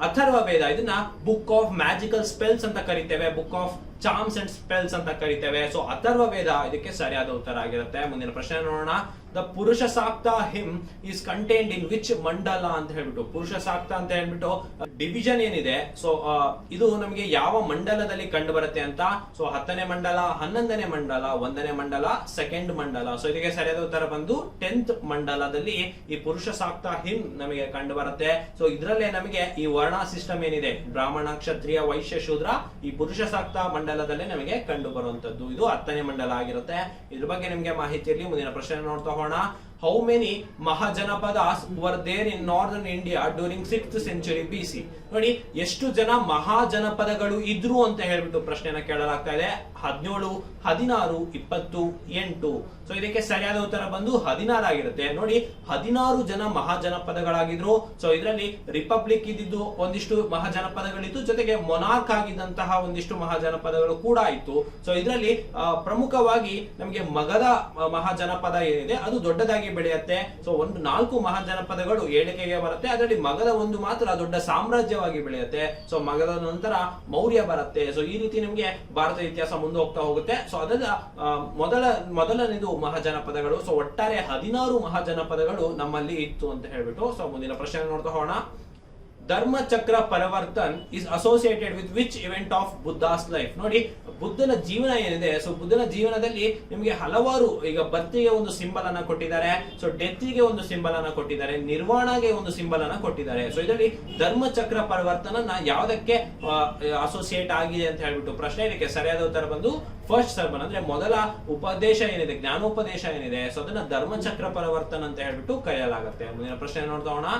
ಅಥರ್ವ ವೇದ. ಇದನ್ನ ಬುಕ್ ಆಫ್ ಮ್ಯಾಜಿಕಲ್ ಸ್ಪೆಲ್ಸ್ ಅಂತ ಕರಿತೇವೆ, book of charms and spells ಅಂತ ಕರಿತೇವೆ. ಸೊ ಅಥರ್ವ ವೇದ ಇದಕ್ಕೆ ಸರಿಯಾದ ಉತ್ತರ ಆಗಿರುತ್ತೆ. ಮುಂದಿನ ಪ್ರಶ್ನೆ ನೋಡೋಣ. The Purusha Sukta hymn is contained in which Mandala ಅಂತ ಹೇಳ್ಬಿಟ್ಟು, ಪುರುಷ ಸಾಕ್ತ ಅಂತ ಹೇಳ್ಬಿಟ್ಟು ಡಿವಿಷನ್ ಏನಿದೆ, ಸೊ ಇದು ನಮಗೆ ಯಾವ ಮಂಡಲದಲ್ಲಿ ಕಂಡು ಬರುತ್ತೆ ಅಂತ? ಸೊ 10ನೇ ಮಂಡಲ, 11ನೇ ಮಂಡಲ, 1ನೇ ಮಂಡಲ, 2nd ಮಂಡಲ. ಸೊ ಇದಕ್ಕೆ ಸರಿಯಾದ ಉತ್ತರ ಬಂದು 10th ಮಂಡಲದಲ್ಲಿ ಈ ಪುರುಷ ಸಾಕ್ತ ಹಿಮ್ ನಮಗೆ ಕಂಡು ಬರುತ್ತೆ. ಸೊ ಇದರಲ್ಲೇ ನಮಗೆ ಈ ವರ್ಣ ಸಿಸ್ಟಮ್ ಏನಿದೆ, ಬ್ರಾಹ್ಮಣ, ಕ್ಷತ್ರಿಯ, ವೈಶ್ಯ, ಶೂದ್ರ, ಈ ಪುರುಷ ಸಾಕ್ತ ಮಂಡಲದಲ್ಲೇ ನಮಗೆ ಕಂಡು ಬರುವಂತದ್ದು. ಇದು 10ನೇ ಮಂಡಲ ಆಗಿರುತ್ತೆ. ಇದ್ರ ಬಗ್ಗೆ ನಿಮಗೆ ಮಾಹಿತಿ ಇರಲಿ. ಮುಂದಿನ ಪ್ರಶ್ನೆ ನೋಡ್ತಾ ಹೋಗೋಣ. How many Mahajanapadas were there in northern India during 6th century BC? ನೋಡಿ, ಎಷ್ಟು ಜನ ಮಹಾಜನಪದಗಳು ಇದ್ರು ಅಂತ ಹೇಳ್ಬಿಟ್ಟು ಪ್ರಶ್ನೆನ ಕೇಳಲಾಗ್ತಾ ಇದೆ. 17, 16, 20, 8. ಸೊ ಇದಕ್ಕೆ ಸರಿಯಾದ ಉತ್ತರ ಬಂದು 16 ಆಗಿರುತ್ತೆ. ನೋಡಿ, 16 ಜನ ಮಹಾಜನಪದಗಳಾಗಿದ್ರು. ಸೊ ಇದರಲ್ಲಿ ರಿಪಬ್ಲಿಕ್ ಇದ್ದಿದ್ದು ಒಂದಿಷ್ಟು ಮಹಾಜನಪದಗಳಿತ್ತು, ಜೊತೆಗೆ ಮೊನಾರ್ಕ್ ಆಗಿದ್ದಂತಹ ಒಂದಿಷ್ಟು ಮಹಾಜನಪದಗಳು ಕೂಡ ಇತ್ತು. ಸೊ ಇದರಲ್ಲಿ ಪ್ರಮುಖವಾಗಿ ನಮಗೆ ಮಗಧ ಮಹಾಜನಪದ ಏನಿದೆ ಅದು ದೊಡ್ಡದಾಗಿ ಬೆಳೆಯುತ್ತೆ. ಸೊ 4 ಮಹಾಜನಪದಗಳು ಏಳಿಗೆಗೆ ಬರುತ್ತೆ. ಅದರಲ್ಲಿ ಮಗಧ ಒಂದು ಮಾತ್ರ ದೊಡ್ಡ ಸಾಮ್ರಾಜ್ಯವಾಗಿ ಬೆಳೆಯುತ್ತೆ. ಸೊ ಮಗಧ ನಂತರ ಮೌರ್ಯ ಬರುತ್ತೆ. ಸೊ ಈ ರೀತಿ ನಿಮಗೆ ಭಾರತ ಇತಿಹಾಸ ಮುಂದೆ ಹೋಗ್ತಾ ಹೋಗುತ್ತೆ. ಸೊ ಅದರ ಮೊದಲನೇದು ಮಹಾಜನಪದಗಳು. ಸೊ ಒಟ್ಟಾರೆ 16 ಮಹಾಜನಪದಗಳು ನಮ್ಮಲ್ಲಿ ಇತ್ತು ಅಂತ ಹೇಳ್ಬಿಟ್ಟು. ಸೊ ಮುಂದಿನ ಪ್ರಶ್ನೆ ನೋಡ್ತಾ ಹೋಗೋಣ. Dharma Chakra Parivartan is associated with which event of Buddha's life? ನೋಡಿ, ಬುದ್ಧನ ಜೀವನ ಏನಿದೆ, ಸೊ ಬುದ್ಧನ ಜೀವನದಲ್ಲಿ ನಿಮಗೆ ಹಲವಾರು, ಈಗ ಬರ್ತಿಗೆ ಒಂದು ಸಿಂಬಲ್ ಅನ್ನ ಕೊಟ್ಟಿದ್ದಾರೆ, ಸೊ ಡೆತ್ಗೆ ಒಂದು ಸಿಂಬಲ್ ಅನ್ನ ಕೊಟ್ಟಿದ್ದಾರೆ, ನಿರ್ವಾಣಗೆ ಒಂದು ಸಿಂಬಲ್ ಅನ್ನ ಕೊಟ್ಟಿದ್ದಾರೆ. ಸೊ ಇದರಲ್ಲಿ ಧರ್ಮ ಚಕ್ರ ಪರಿವರ್ತನ ಯಾವ್ದಕ್ಕೆ ಅಸೋಸಿಯೇಟ್ ಆಗಿದೆ ಅಂತ ಹೇಳ್ಬಿಟ್ಟು ಪ್ರಶ್ನೆ. ಇದಕ್ಕೆ ಸರಿಯಾದ ಉತ್ತರ ಬಂದು ಫಸ್ಟ್ ಸರ್ಮನ್, ಅಂದ್ರೆ ಮೊದಲ ಉಪದೇಶ ಏನಿದೆ, ಜ್ಞಾನೋಪದೇಶ ಏನಿದೆ, ಸೊ ಅದನ್ನ ಧರ್ಮಚಕ್ರ ಪರಿವರ್ತನ ಅಂತ ಹೇಳ್ಬಿಟ್ಟು ಕರೆಯಲಾಗುತ್ತೆ. ಮುಂದಿನ ಪ್ರಶ್ನೆ ನೋಡ್ತಾ ಹೋಗೋಣ.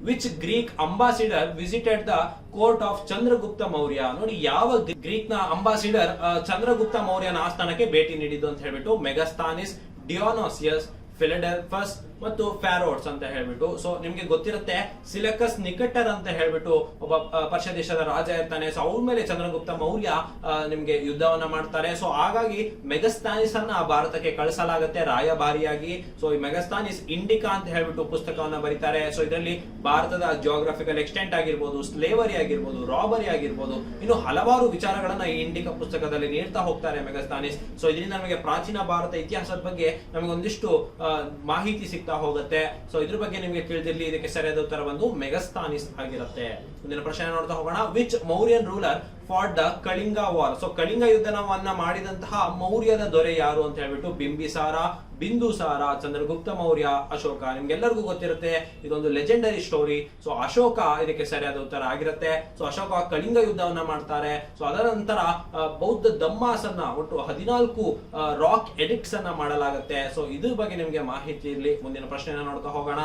Which Greek ambassador visited the court of Chandragupta Maurya? ನೋಡಿ, ಯಾವ ಗ್ರೀಕ್ ನ ಅಂಬಾಸಿಡರ್ ಚಂದ್ರಗುಪ್ತ ಮೌರ್ಯನ ಆಸ್ಥಾನಕ್ಕೆ ಭೇಟಿ ನೀಡಿದ್ದು ಅಂತ ಹೇಳ್ಬಿಟ್ಟು? ಮೆಗಸ್ತಾನಿಸ್, ಡಿಯೋನೋಸಿಯಸ್, ಫಿಲಡೆಲ್ಫಸ್ ಮತ್ತು ಫ್ಯಾರೋಡ್ಸ್ ಅಂತ ಹೇಳ್ಬಿಟ್ಟು. ಸೊ ನಿಮ್ಗೆ ಗೊತ್ತಿರುತ್ತೆ, ಸಿಲಕಸ್ ನಿಕಟರ್ ಅಂತ ಹೇಳ್ಬಿಟ್ಟು ಒಬ್ಬ ಪರ್ಷಿಯ ದೇಶದ ರಾಜ ಇರ್ತಾನೆ. ಸೊ ಅವ್ರ ಮೇಲೆ ಚಂದ್ರಗುಪ್ತ ಮೌರ್ಯ ನಿಮ್ಗೆ ಯುದ್ಧವನ್ನ ಮಾಡ್ತಾರೆ. ಸೊ ಹಾಗಾಗಿ ಮೆಗಸ್ತಾನಿಸ್ ಅನ್ನ ಭಾರತಕ್ಕೆ ಕಳಿಸಲಾಗುತ್ತೆ ರಾಯಭಾರಿಯಾಗಿ. ಸೊ ಈ ಮೆಗಸ್ತಾನಿಸ್ ಇಂಡಿಕಾ ಅಂತ ಹೇಳ್ಬಿಟ್ಟು ಪುಸ್ತಕವನ್ನ ಬರೀತಾರೆ. ಸೊ ಇದರಲ್ಲಿ ಭಾರತದ ಜಿಯೋಗ್ರಫಿಕಲ್ ಎಕ್ಸ್ಟೆಂಟ್ ಆಗಿರ್ಬೋದು, ಸ್ಲೇವರಿ ಆಗಿರ್ಬೋದು, ರಾಬರಿ ಆಗಿರ್ಬೋದು, ಇನ್ನು ಹಲವಾರು ವಿಚಾರಗಳನ್ನ ಈ ಇಂಡಿಕಾ ಪುಸ್ತಕದಲ್ಲಿ ನೀಡ್ತಾ ಹೋಗ್ತಾರೆ ಮೆಗಸ್ತಾನಿಸ್. ಸೊ ಇದರಿಂದ ನಮಗೆ ಪ್ರಾಚೀನ ಭಾರತ ಇತಿಹಾಸದ ಬಗ್ಗೆ ನಮಗೆ ಒಂದಿಷ್ಟು ಮಾಹಿತಿ ಸಿಗ್ತಾ ಸಿಗ್ತಾ ಹೋಗುತ್ತೆ. ಸೊ ಇದ್ರ ಬಗ್ಗೆ ನಿಮ್ಗೆ ತಿಳಿದಿರ್ಲಿ. ಇದಕ್ಕೆ ಸರಿಯಾದ ಉತ್ತರ ಬಂದು ಮೆಗಸ್ತಾನಿಸ್ ಆಗಿರುತ್ತೆ. ಮುಂದಿನ ಪ್ರಶ್ನೆ ನೋಡ್ತಾ ಹೋಗೋಣ. Which Mauryan ruler for the Kalinga war. So Kalinga ಯುದ್ಧವನ್ನ ಮಾಡಿದಂತಹ ಮೌರ್ಯದ ದೊರೆ ಯಾರು ಅಂತ ಹೇಳ್ಬಿಟ್ಟು ಬಿಂಬಿಸಾರ, ಬಿಂದುಸಾರ, ಚಂದ್ರಗುಪ್ತ ಮೌರ್ಯ, ಅಶೋಕ. ನಿಮ್ಗೆಲ್ಲರಿಗೂ ಗೊತ್ತಿರುತ್ತೆ, ಇದೊಂದು ಲೆಜೆಂಡರಿ ಸ್ಟೋರಿ. ಸೊ ಅಶೋಕ ಇದಕ್ಕೆ ಸರಿಯಾದ ಉತ್ತರ ಆಗಿರುತ್ತೆ. ಸೊ ಅಶೋಕ ಕಳಿಂಗ ಯುದ್ಧವನ್ನ ಮಾಡ್ತಾರೆ. ಸೊ ಅದರ ನಂತರ ಬೌದ್ಧ ಧಮ್ಮಾಸನ್ನ ಒಟ್ಟು 14 ರಾಕ್ ಎಡಿಕ್ಟ್ಸ್ ಅನ್ನ ಮಾಡಲಾಗುತ್ತೆ. ಸೊ ಇದ್ರ ಬಗ್ಗೆ ನಿಮ್ಗೆ ಮಾಹಿತಿ ಇರಲಿ. ಮುಂದಿನ ಪ್ರಶ್ನೆನ ನೋಡ್ತಾ ಹೋಗೋಣ.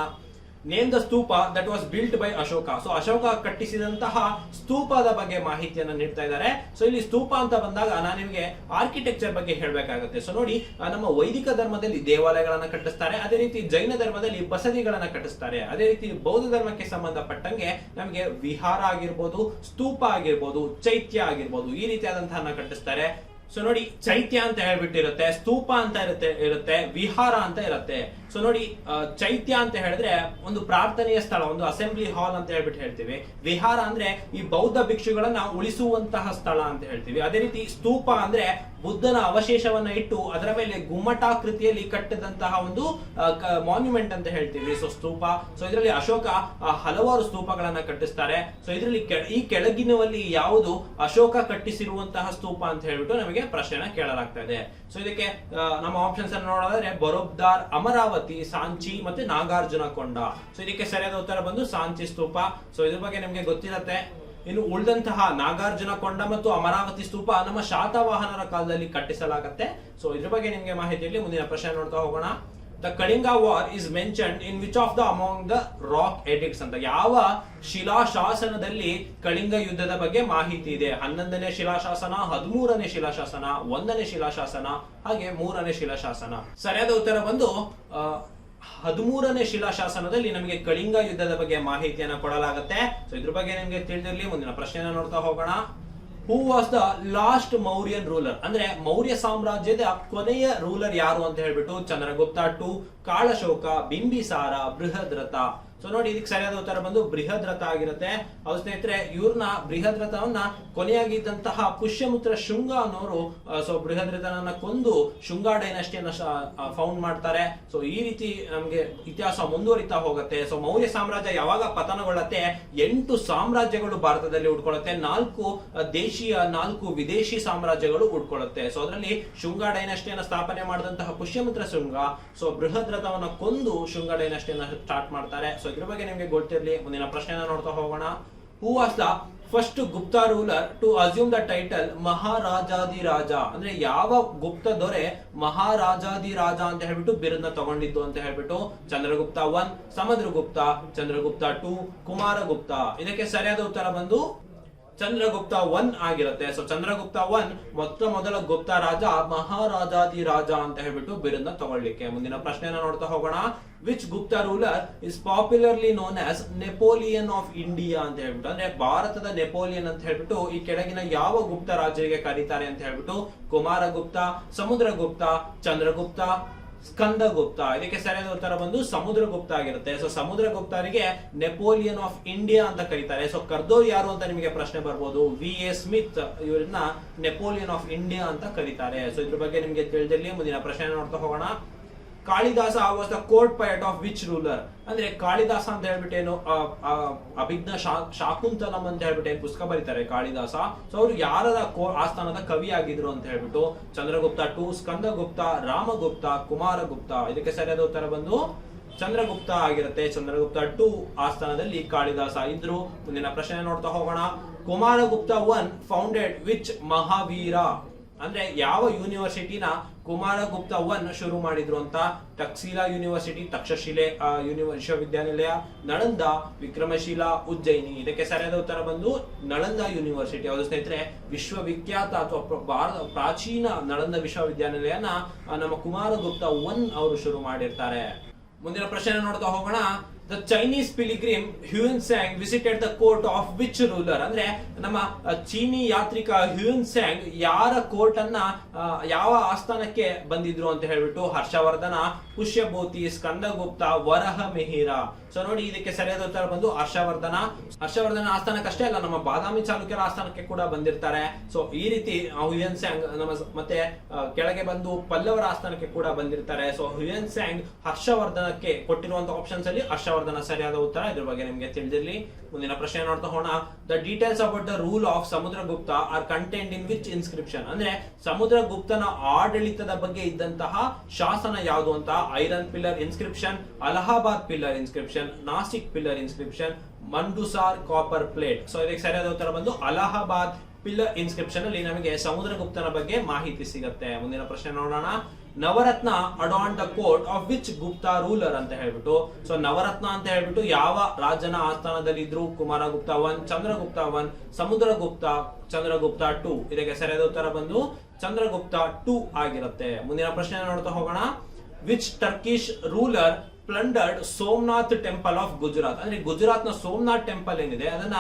Name the stupa that was built by Ashoka. So Ashoka ಕಟ್ಟಿಸಿದಂತಹ ಸ್ತೂಪದ ಬಗ್ಗೆ ಮಾಹಿತಿಯನ್ನು ನೀಡ್ತಾ ಇದ್ದಾರೆ. ಸೊ ಇಲ್ಲಿ ಸ್ತೂಪ ಅಂತ ಬಂದಾಗ ನಾನು ನಿಮಗೆ ಆರ್ಕಿಟೆಕ್ಚರ್ ಬಗ್ಗೆ ಹೇಳಬೇಕಾಗುತ್ತೆ. ಸೊ ನೋಡಿ, ನಮ್ಮ ವೈದಿಕ ಧರ್ಮದಲ್ಲಿ ದೇವಾಲಯಗಳನ್ನ ಕಟ್ಟಿಸ್ತಾರೆ, ಅದೇ ರೀತಿ ಜೈನ ಧರ್ಮದಲ್ಲಿ ಬಸದಿಗಳನ್ನ ಕಟ್ಟಿಸ್ತಾರೆ, ಅದೇ ರೀತಿ ಬೌದ್ಧ ಧರ್ಮಕ್ಕೆ ಸಂಬಂಧಪಟ್ಟಂಗೆ ನಮಗೆ ವಿಹಾರ ಆಗಿರ್ಬೋದು, ಸ್ತೂಪ ಆಗಿರ್ಬೋದು, ಚೈತ್ಯ ಆಗಿರ್ಬೋದು, ಈ ರೀತಿಯಾದಂತಹ ಕಟ್ಟಿಸ್ತಾರೆ. ಸೊ ನೋಡಿ, ಚೈತ್ಯ ಅಂತ ಹೇಳ್ಬಿಟ್ಟಿರುತ್ತೆ, ಸ್ತೂಪ ಅಂತ ಇರುತ್ತೆ, ವಿಹಾರ ಅಂತ ಇರುತ್ತೆ. ಸೊ ನೋಡಿ, ಚೈತ್ಯ ಅಂತ ಹೇಳಿದ್ರೆ ಒಂದು ಪ್ರಾರ್ಥನೆಯ ಸ್ಥಳ, ಒಂದು ಅಸೆಂಬ್ಲಿ ಹಾಲ್ ಅಂತ ಹೇಳ್ಬಿಟ್ಟು ಹೇಳ್ತೀವಿ. ವಿಹಾರ ಅಂದ್ರೆ ಈ ಬೌದ್ಧ ಭಿಕ್ಷುಗಳನ್ನ ಉಳಿಸುವಂತಹ ಸ್ಥಳ ಅಂತ ಹೇಳ್ತೀವಿ. ಅದೇ ರೀತಿ ಸ್ತೂಪ ಅಂದ್ರೆ ಬುದ್ಧನ ಅವಶೇಷವನ್ನ ಇಟ್ಟು ಅದರ ಮೇಲೆ ಗುಮ್ಮಟಾಕೃತಿಯಲ್ಲಿ ಕಟ್ಟಿದಂತಹ ಒಂದು ಮಾನ್ಯುಮೆಂಟ್ ಅಂತ ಹೇಳ್ತೀವಿ. ಸೊ ಸ್ತೂಪ. ಸೊ ಇದರಲ್ಲಿ ಅಶೋಕ ಹಲವಾರು ಸ್ತೂಪಗಳನ್ನ ಕಟ್ಟಿಸ್ತಾರೆ. ಸೊ ಇದರಲ್ಲಿ ಈ ಕೆಳಗಿನವಲ್ಲಿ ಯಾವುದು ಅಶೋಕ ಕಟ್ಟಿಸಿರುವಂತಹ ಸ್ತೂಪ ಅಂತ ಹೇಳ್ಬಿಟ್ಟು ನಮಗೆ ಪ್ರಶ್ನೆನ ಕೇಳಲಾಗ್ತಾ ಇದೆ. ಸೊ ಇದಕ್ಕೆ ನಮ್ಮ ಆಪ್ಷನ್ಸ್ ಅನ್ನು ನೋಡೋದಾದ್ರೆ ಬರೋಬ್ದಾರ್, ಅಮರಾವತಿ, ಸಾಂಚಿ ಮತ್ತೆ ನಾಗಾರ್ಜುನ ಕೊಂಡ. ಸೊ ಇದಕ್ಕೆ ಸರಿಯಾದ ಉತ್ತರ ಬಂದು ಸಾಂಚಿ ಸ್ತೂಪ. ಸೊ ಇದ್ರ ಬಗ್ಗೆ ನಿಮ್ಗೆ ಗೊತ್ತಿರತ್ತೆ. ಇನ್ನು ಉಳಿದಂತಹ ನಾಗಾರ್ಜುನ ಕೊಂಡ ಮತ್ತು ಅಮರಾವತಿ ಸ್ತೂಪ ನಮ್ಮ ಶಾತವಾಹನರ ಕಾಲದಲ್ಲಿ ಕಟ್ಟಿಸಲಾಗುತ್ತೆ. ಸೊ ಇದ್ರ ಬಗ್ಗೆ ನಿಮ್ಗೆ ಮಾಹಿತಿ ಇರಲಿ. ಮುಂದಿನ ಪ್ರಶ್ನೆ ನೋಡ್ತಾ ಹೋಗೋಣ. The Kalinga war is mentioned in which of the among the rock edicts ಅಂತ. ಯಾವ ಶಿಲಾಶಾಸನದಲ್ಲಿ ಕಳಿಂಗ ಯುದ್ಧದ ಬಗ್ಗೆ ಮಾಹಿತಿ ಇದೆ? 11ನೇ ಶಿಲಾಶಾಸನ, 13ನೇ ಶಿಲಾಶಾಸನ, 1ನೇ ಶಿಲಾಶಾಸನ, ಹಾಗೆ 3ನೇ ಶಿಲಾಶಾಸನ. ಸರಿಯಾದ ಉತ್ತರ ಬಂದು 13ನೇ ಶಿಲಾಶಾಸನದಲ್ಲಿ ನಮಗೆ ಕಳಿಂಗ ಯುದ್ಧದ ಬಗ್ಗೆ ಮಾಹಿತಿಯನ್ನು ಕೊಡಲಾಗುತ್ತೆ. ಸೊ ಇದ್ರ ಬಗ್ಗೆ ನಿಮಗೆ ತಿಳಿದಿರಲಿ. ಮುಂದಿನ ಪ್ರಶ್ನೆಯನ್ನು ನೋಡ್ತಾ ಹೋಗೋಣ. Who was the last Mauryan ruler? ಅಂದ್ರೆ ಮೌರ್ಯ ಸಾಮ್ರಾಜ್ಯದ ಕೊನೆಯ ರೂಲರ್ ಯಾರು ಅಂತ ಹೇಳ್ಬಿಟ್ಟು ಚಂದ್ರಗುಪ್ತ 2, ಕಾಳಶೋಕ, ಬಿಂಬಿಸಾರ, ಬೃಹದ್ರಥ. ಸೊ ನೋಡಿ, ಇದಕ್ಕೆ ಸರಿಯಾದ ಉತ್ತರ ಬಂದು ಬೃಹದ್ರಥ ಆಗಿರುತ್ತೆ. ಹೌದು ಸ್ನೇಹಿತರೆ, ಇವ್ರನ್ನ ಬೃಹದ್ರಥವನ್ನ ಕೊನೆಯಾಗಿದ್ದಂತಹ ಪುಷ್ಯಮಿತ್ರ ಶುಂಗ ಅನ್ನೋರು ಸೊ ಬೃಹದ್ರಥನನ್ನ ಕೊಂದು ಶುಂಗ ಡೈನಸ್ಟಿಯನ್ನ ಫೌಂಡ್ ಮಾಡ್ತಾರೆ. ಸೊ ಈ ರೀತಿ ನಮ್ಗೆ ಇತಿಹಾಸ ಮುಂದುವರಿತಾ ಹೋಗುತ್ತೆ. ಸೊ ಮೌರ್ಯ ಸಾಮ್ರಾಜ್ಯ ಯಾವಾಗ ಪತನಗೊಳ್ಳುತ್ತೆ, 8 ಸಾಮ್ರಾಜ್ಯಗಳು ಭಾರತದಲ್ಲಿ ಉಟ್ಕೊಳ್ಳುತ್ತೆ, 4 ದೇಶೀಯ, 4 ವಿದೇಶಿ ಸಾಮ್ರಾಜ್ಯಗಳು ಉಟ್ಕೊಳ್ಳುತ್ತೆ. ಸೊ ಅದರಲ್ಲಿ ಶುಂಗ ಡೈನಸ್ಟಿಯನ್ನ ಸ್ಥಾಪನೆ ಮಾಡಿದಂತಹ ಪುಷ್ಯಮಿತ್ರ ಶುಂಗ ಸೊ ಬೃಹದ್ರಥವನ್ನ ಕೊಂದು ಶುಂಗ ಡೈನಸ್ಟಿಯನ್ನ ಸ್ಟಾರ್ಟ್ ಮಾಡ್ತಾರೆ. ಸೊ ಇದ್ರ ಬಗ್ಗೆ ನಿಮಗೆ ಗೊತ್ತಿರಲಿ. ಮುಂದಿನ ಪ್ರಶ್ನೆನ ನೋಡ್ತಾ ಹೋಗೋಣ. Who was the first Gupta ruler to assume the title Maharajadhiraja? ಅಂದ್ರೆ ಯಾವ ಗುಪ್ತ ದೊರೆ ಮಹಾರಾಜಾದಿರಾಜ ಅಂತ ಹೇಳ್ಬಿಟ್ಟು ಬಿರುದನ್ನ ತಗೊಂಡಿದ್ದು ಅಂತ ಹೇಳ್ಬಿಟ್ಟು ಚಂದ್ರಗುಪ್ತ 1, ಸಮುದ್ರಗುಪ್ತ, ಚಂದ್ರಗುಪ್ತ 2, ಕುಮಾರಗುಪ್ತ. ಇದಕ್ಕೆ ಸರಿಯಾದ ಉತ್ತರ ಬಂದು ಚಂದ್ರಗುಪ್ತ 1 ಆಗಿರುತ್ತೆ. ಸೊ ಚಂದ್ರಗುಪ್ತ 1 ಮೊದಲ ಗುಪ್ತ ರಾಜ ಮಹಾರಾಜಾದಿರಾಜ ಅಂತ ಹೇಳ್ಬಿಟ್ಟು ಬಿರುದನ್ನ ತಗೊಳ್ಳಿಕ್ಕೆ. ಮುಂದಿನ ಪ್ರಶ್ನೆನ ನೋಡ್ತಾ ಹೋಗೋಣ. Which Gupta ruler is popularly known as Napoleon of India ಅಂತ ಹೇಳ್ಬಿಟ್ಟು, ಅಂದ್ರೆ ಭಾರತದ ನೆಪೋಲಿಯನ್ ಅಂತ ಹೇಳ್ಬಿಟ್ಟು ಈ ಕೆಳಗಿನ ಯಾವ ಗುಪ್ತ ರಾಜರಿಗೆ ಕರೀತಾರೆ ಅಂತ ಹೇಳ್ಬಿಟ್ಟು ಕುಮಾರಗುಪ್ತ, ಸಮುದ್ರಗುಪ್ತ, ಚಂದ್ರಗುಪ್ತ, ಸ್ಕಂದಗುಪ್ತ. ಇದಕ್ಕೆ ಸರಿಯಾದ ಉತ್ತರ ಬಂದು ಸಮುದ್ರಗುಪ್ತ ಆಗಿರುತ್ತೆ. ಸೊ ಸಮುದ್ರಗುಪ್ತರಿಗೆ ನೆಪೋಲಿಯನ್ ಆಫ್ ಇಂಡಿಯಾ ಅಂತ ಕರೀತಾರೆ. ಸೊ ಕರ್ದೋರ್ ಯಾರು ಅಂತ ನಿಮಗೆ ಪ್ರಶ್ನೆ ಬರ್ಬೋದು. ವಿ.ಎ. ಸ್ಮಿತ್ ಇವರನ್ನ ನೆಪೋಲಿಯನ್ ಆಫ್ ಇಂಡಿಯಾ ಅಂತ ಕರೀತಾರೆ. ಸೊ ಇದ್ರ ಬಗ್ಗೆ ನಿಮ್ಗೆ ತಿಳಿದಿರಲಿ. ಮುಂದಿನ ಪ್ರಶ್ನೆ ನೋಡ್ತಾ ಹೋಗೋಣ. Kalidasa was the court poet of which ruler? ಅಂದ್ರೆ ಕಾಳಿದಾಸ ಅಂತ ಹೇಳ್ಬಿಟ್ಟು ಏನು ಅಭಿಜ್ಞ ಶಾಕುಂತಲಂ ಅಂತ ಹೇಳ್ಬಿಟ್ಟು ಏನು ಪುಸ್ತಕ ಬರೀತಾರೆ ಕಾಳಿದಾಸ. ಸೊ ಅವರು ಯಾರ ಆಸ್ಥಾನದ ಕವಿ ಆಗಿದ್ರು ಅಂತ ಹೇಳ್ಬಿಟ್ಟು ಚಂದ್ರಗುಪ್ತ 2, ಸ್ಕಂದಗುಪ್ತ, ರಾಮಗುಪ್ತ, ಕುಮಾರಗುಪ್ತ. ಇದಕ್ಕೆ ಸರಿಯಾದ ಉತ್ತರ ಬಂದು ಚಂದ್ರಗುಪ್ತ ಆಗಿರುತ್ತೆ. ಚಂದ್ರಗುಪ್ತ 2 ಆಸ್ಥಾನದಲ್ಲಿ ಕಾಳಿದಾಸ ಇದ್ರು. ಮುಂದಿನ ಪ್ರಶ್ನೆ ನೋಡ್ತಾ ಹೋಗೋಣ. Kumaragupta 1 founded which Mahavira? ಅಂದ್ರೆ ಯಾವ ಯೂನಿವರ್ಸಿಟಿನ ಕುಮಾರಗುಪ್ತ 1 ಶುರು ಮಾಡಿದ್ರು ಅಂತ? ತಕ್ಷಶಿಲಾ ಯೂನಿವರ್ಸಿಟಿ, ತಕ್ಷಶಿಲೆ ವಿಶ್ವವಿದ್ಯಾನಿಲಯ, ನಳಂದ, ವಿಕ್ರಮಶಿಲಾ, ಉಜ್ಜಯಿನಿ. ಇದಕ್ಕೆ ಸರಿಯಾದ ಉತ್ತರ ಬಂದು ನಳಂದ ಯೂನಿವರ್ಸಿಟಿ. ಹೌದು ಸ್ನೇಹಿತರೆ, ವಿಶ್ವವಿಖ್ಯಾತ ಅಥವಾ ಭಾರತ ಪ್ರಾಚೀನ ನಳಂದ ವಿಶ್ವವಿದ್ಯಾನಿಲಯನ ನಮ್ಮ ಕುಮಾರಗುಪ್ತ 1 ಅವರು ಶುರು ಮಾಡಿರ್ತಾರೆ. ಮುಂದಿನ ಪ್ರಶ್ನೆ ನೋಡ್ತಾ ಹೋಗೋಣ. The Chinese pilgrim Hiuen Tsang visited the court of which ruler, ಅಂದ್ರೆ ನಮ್ಮ ಚೀನಿ ಯಾತ್ರಿಕ ಹ್ಯೂಯನ್ ಸ್ಯಾಂಗ್ ಯಾರ ಕೋರ್ಟ್ ಅನ್ನ ಯಾವ ಆಸ್ಥಾನಕ್ಕೆ ಬಂದಿದ್ರು ಅಂತ ಹೇಳ್ಬಿಟ್ಟು ಹರ್ಷವರ್ಧನ, ಪುಷ್ಯಭೂತಿ, ಸ್ಕಂದಗುಪ್ತ, ವರಹ ಮಿಹಿರ. ಸೊ ನೋಡಿ, ಇದಕ್ಕೆ ಸರಿಯಾದ ಉತ್ತರ ಬಂದು ಹರ್ಷವರ್ಧನ. ಹರ್ಷವರ್ಧನ ಆಸ್ಥಾನಕ್ಕಷ್ಟೇ ಅಲ್ಲ, ನಮ್ಮ ಬಾದಾಮಿ ಚಾಲುಕ್ಯರ ಆಸ್ಥಾನಕ್ಕೆ ಕೂಡ ಬಂದಿರ್ತಾರೆ. ಸೊ ಈ ರೀತಿ ಹ್ಯೂಯನ್ ಸ್ಯಾಂಗ್ ನಮ್ಮ ಮತ್ತೆ ಕೆಳಗೆ ಬಂದು ಪಲ್ಲವರ ಆಸ್ಥಾನಕ್ಕೆ ಕೂಡ ಬಂದಿರ್ತಾರೆ. ಸೊ ಹ್ಯೂಯನ್ ಸ್ಯಾಂಗ್ ಹರ್ಷವರ್ಧನಕ್ಕೆ ಕೊಟ್ಟಿರುವಂತಹ ಆಪ್ಷನ್ಸ್ ಅಲ್ಲಿ ಹರ್ಷವರ್ಧನ ಸರಿಯಾದ ಉತ್ತರ. ಇದ್ರ ಬಗ್ಗೆ ನಿಮಗೆ ತಿಳಿದಿರಲಿ. ಮುಂದಿನ ಪ್ರಶ್ನೆ ನೋಡ್ತಾ ಹೋಗೋಣ. The details about the rule of Samudragupta are content in which inscription, ಅಂದ್ರೆ ಸಮುದ್ರಗುಪ್ತನ ಆಡಳಿತದ ಬಗ್ಗೆ ಇದ್ದಂತಹ ಶಾಸನ ಯಾವುದು ಅಂತ. Iron pillar inscription, Allahabad pillar inscription, Nasik pillar inscription, Mandsaur copper plate. So ಇದಕ್ಕೆ ಸರಿಯಾದ ಉತ್ತರ ಬಂದು ಅಲಹಾಬಾದ್ ಪಿಲ್ಲರ್ ಇನ್ಸ್ಕ್ರಿಪ್ಷನ್ ಅಲ್ಲಿ ನಮಗೆ ಸಮುದ್ರಗುಪ್ತನ ಬಗ್ಗೆ ಮಾಹಿತಿ ಸಿಗುತ್ತೆ. ಮುಂದಿನ ಪ್ರಶ್ನೆ ನೋಡೋಣ. Navaratna adorn the court of which Gupta ruler ಅಂತ ಹೇಳ್ಬಿಟ್ಟು. ಸೊ ನವರತ್ನ ಅಂತ ಹೇಳ್ಬಿಟ್ಟು ಯಾವ ರಾಜನ ಆಸ್ಥಾನದಲ್ಲಿ ಇದ್ರು? ಕುಮಾರಗುಪ್ತ 1, ಚಂದ್ರಗುಪ್ತ 1, ಸಮುದ್ರಗುಪ್ತ, ಚಂದ್ರಗುಪ್ತ 2. ಇದಕ್ಕೆ ಸರಿಯಾದ ಉತ್ತರ ಬಂದು ಚಂದ್ರಗುಪ್ತ 2 ಆಗಿರುತ್ತೆ. ಮುಂದಿನ ಪ್ರಶ್ನೆ ನೋಡ್ತಾ ಹೋಗೋಣ. Which Turkish ruler plundered Somnath temple of Gujarat, ಅಂದ್ರೆ ಗುಜರಾತ್ ನ ಸೋಮನಾಥ್ ಟೆಂಪಲ್ ಏನಿದೆ ಅದನ್ನ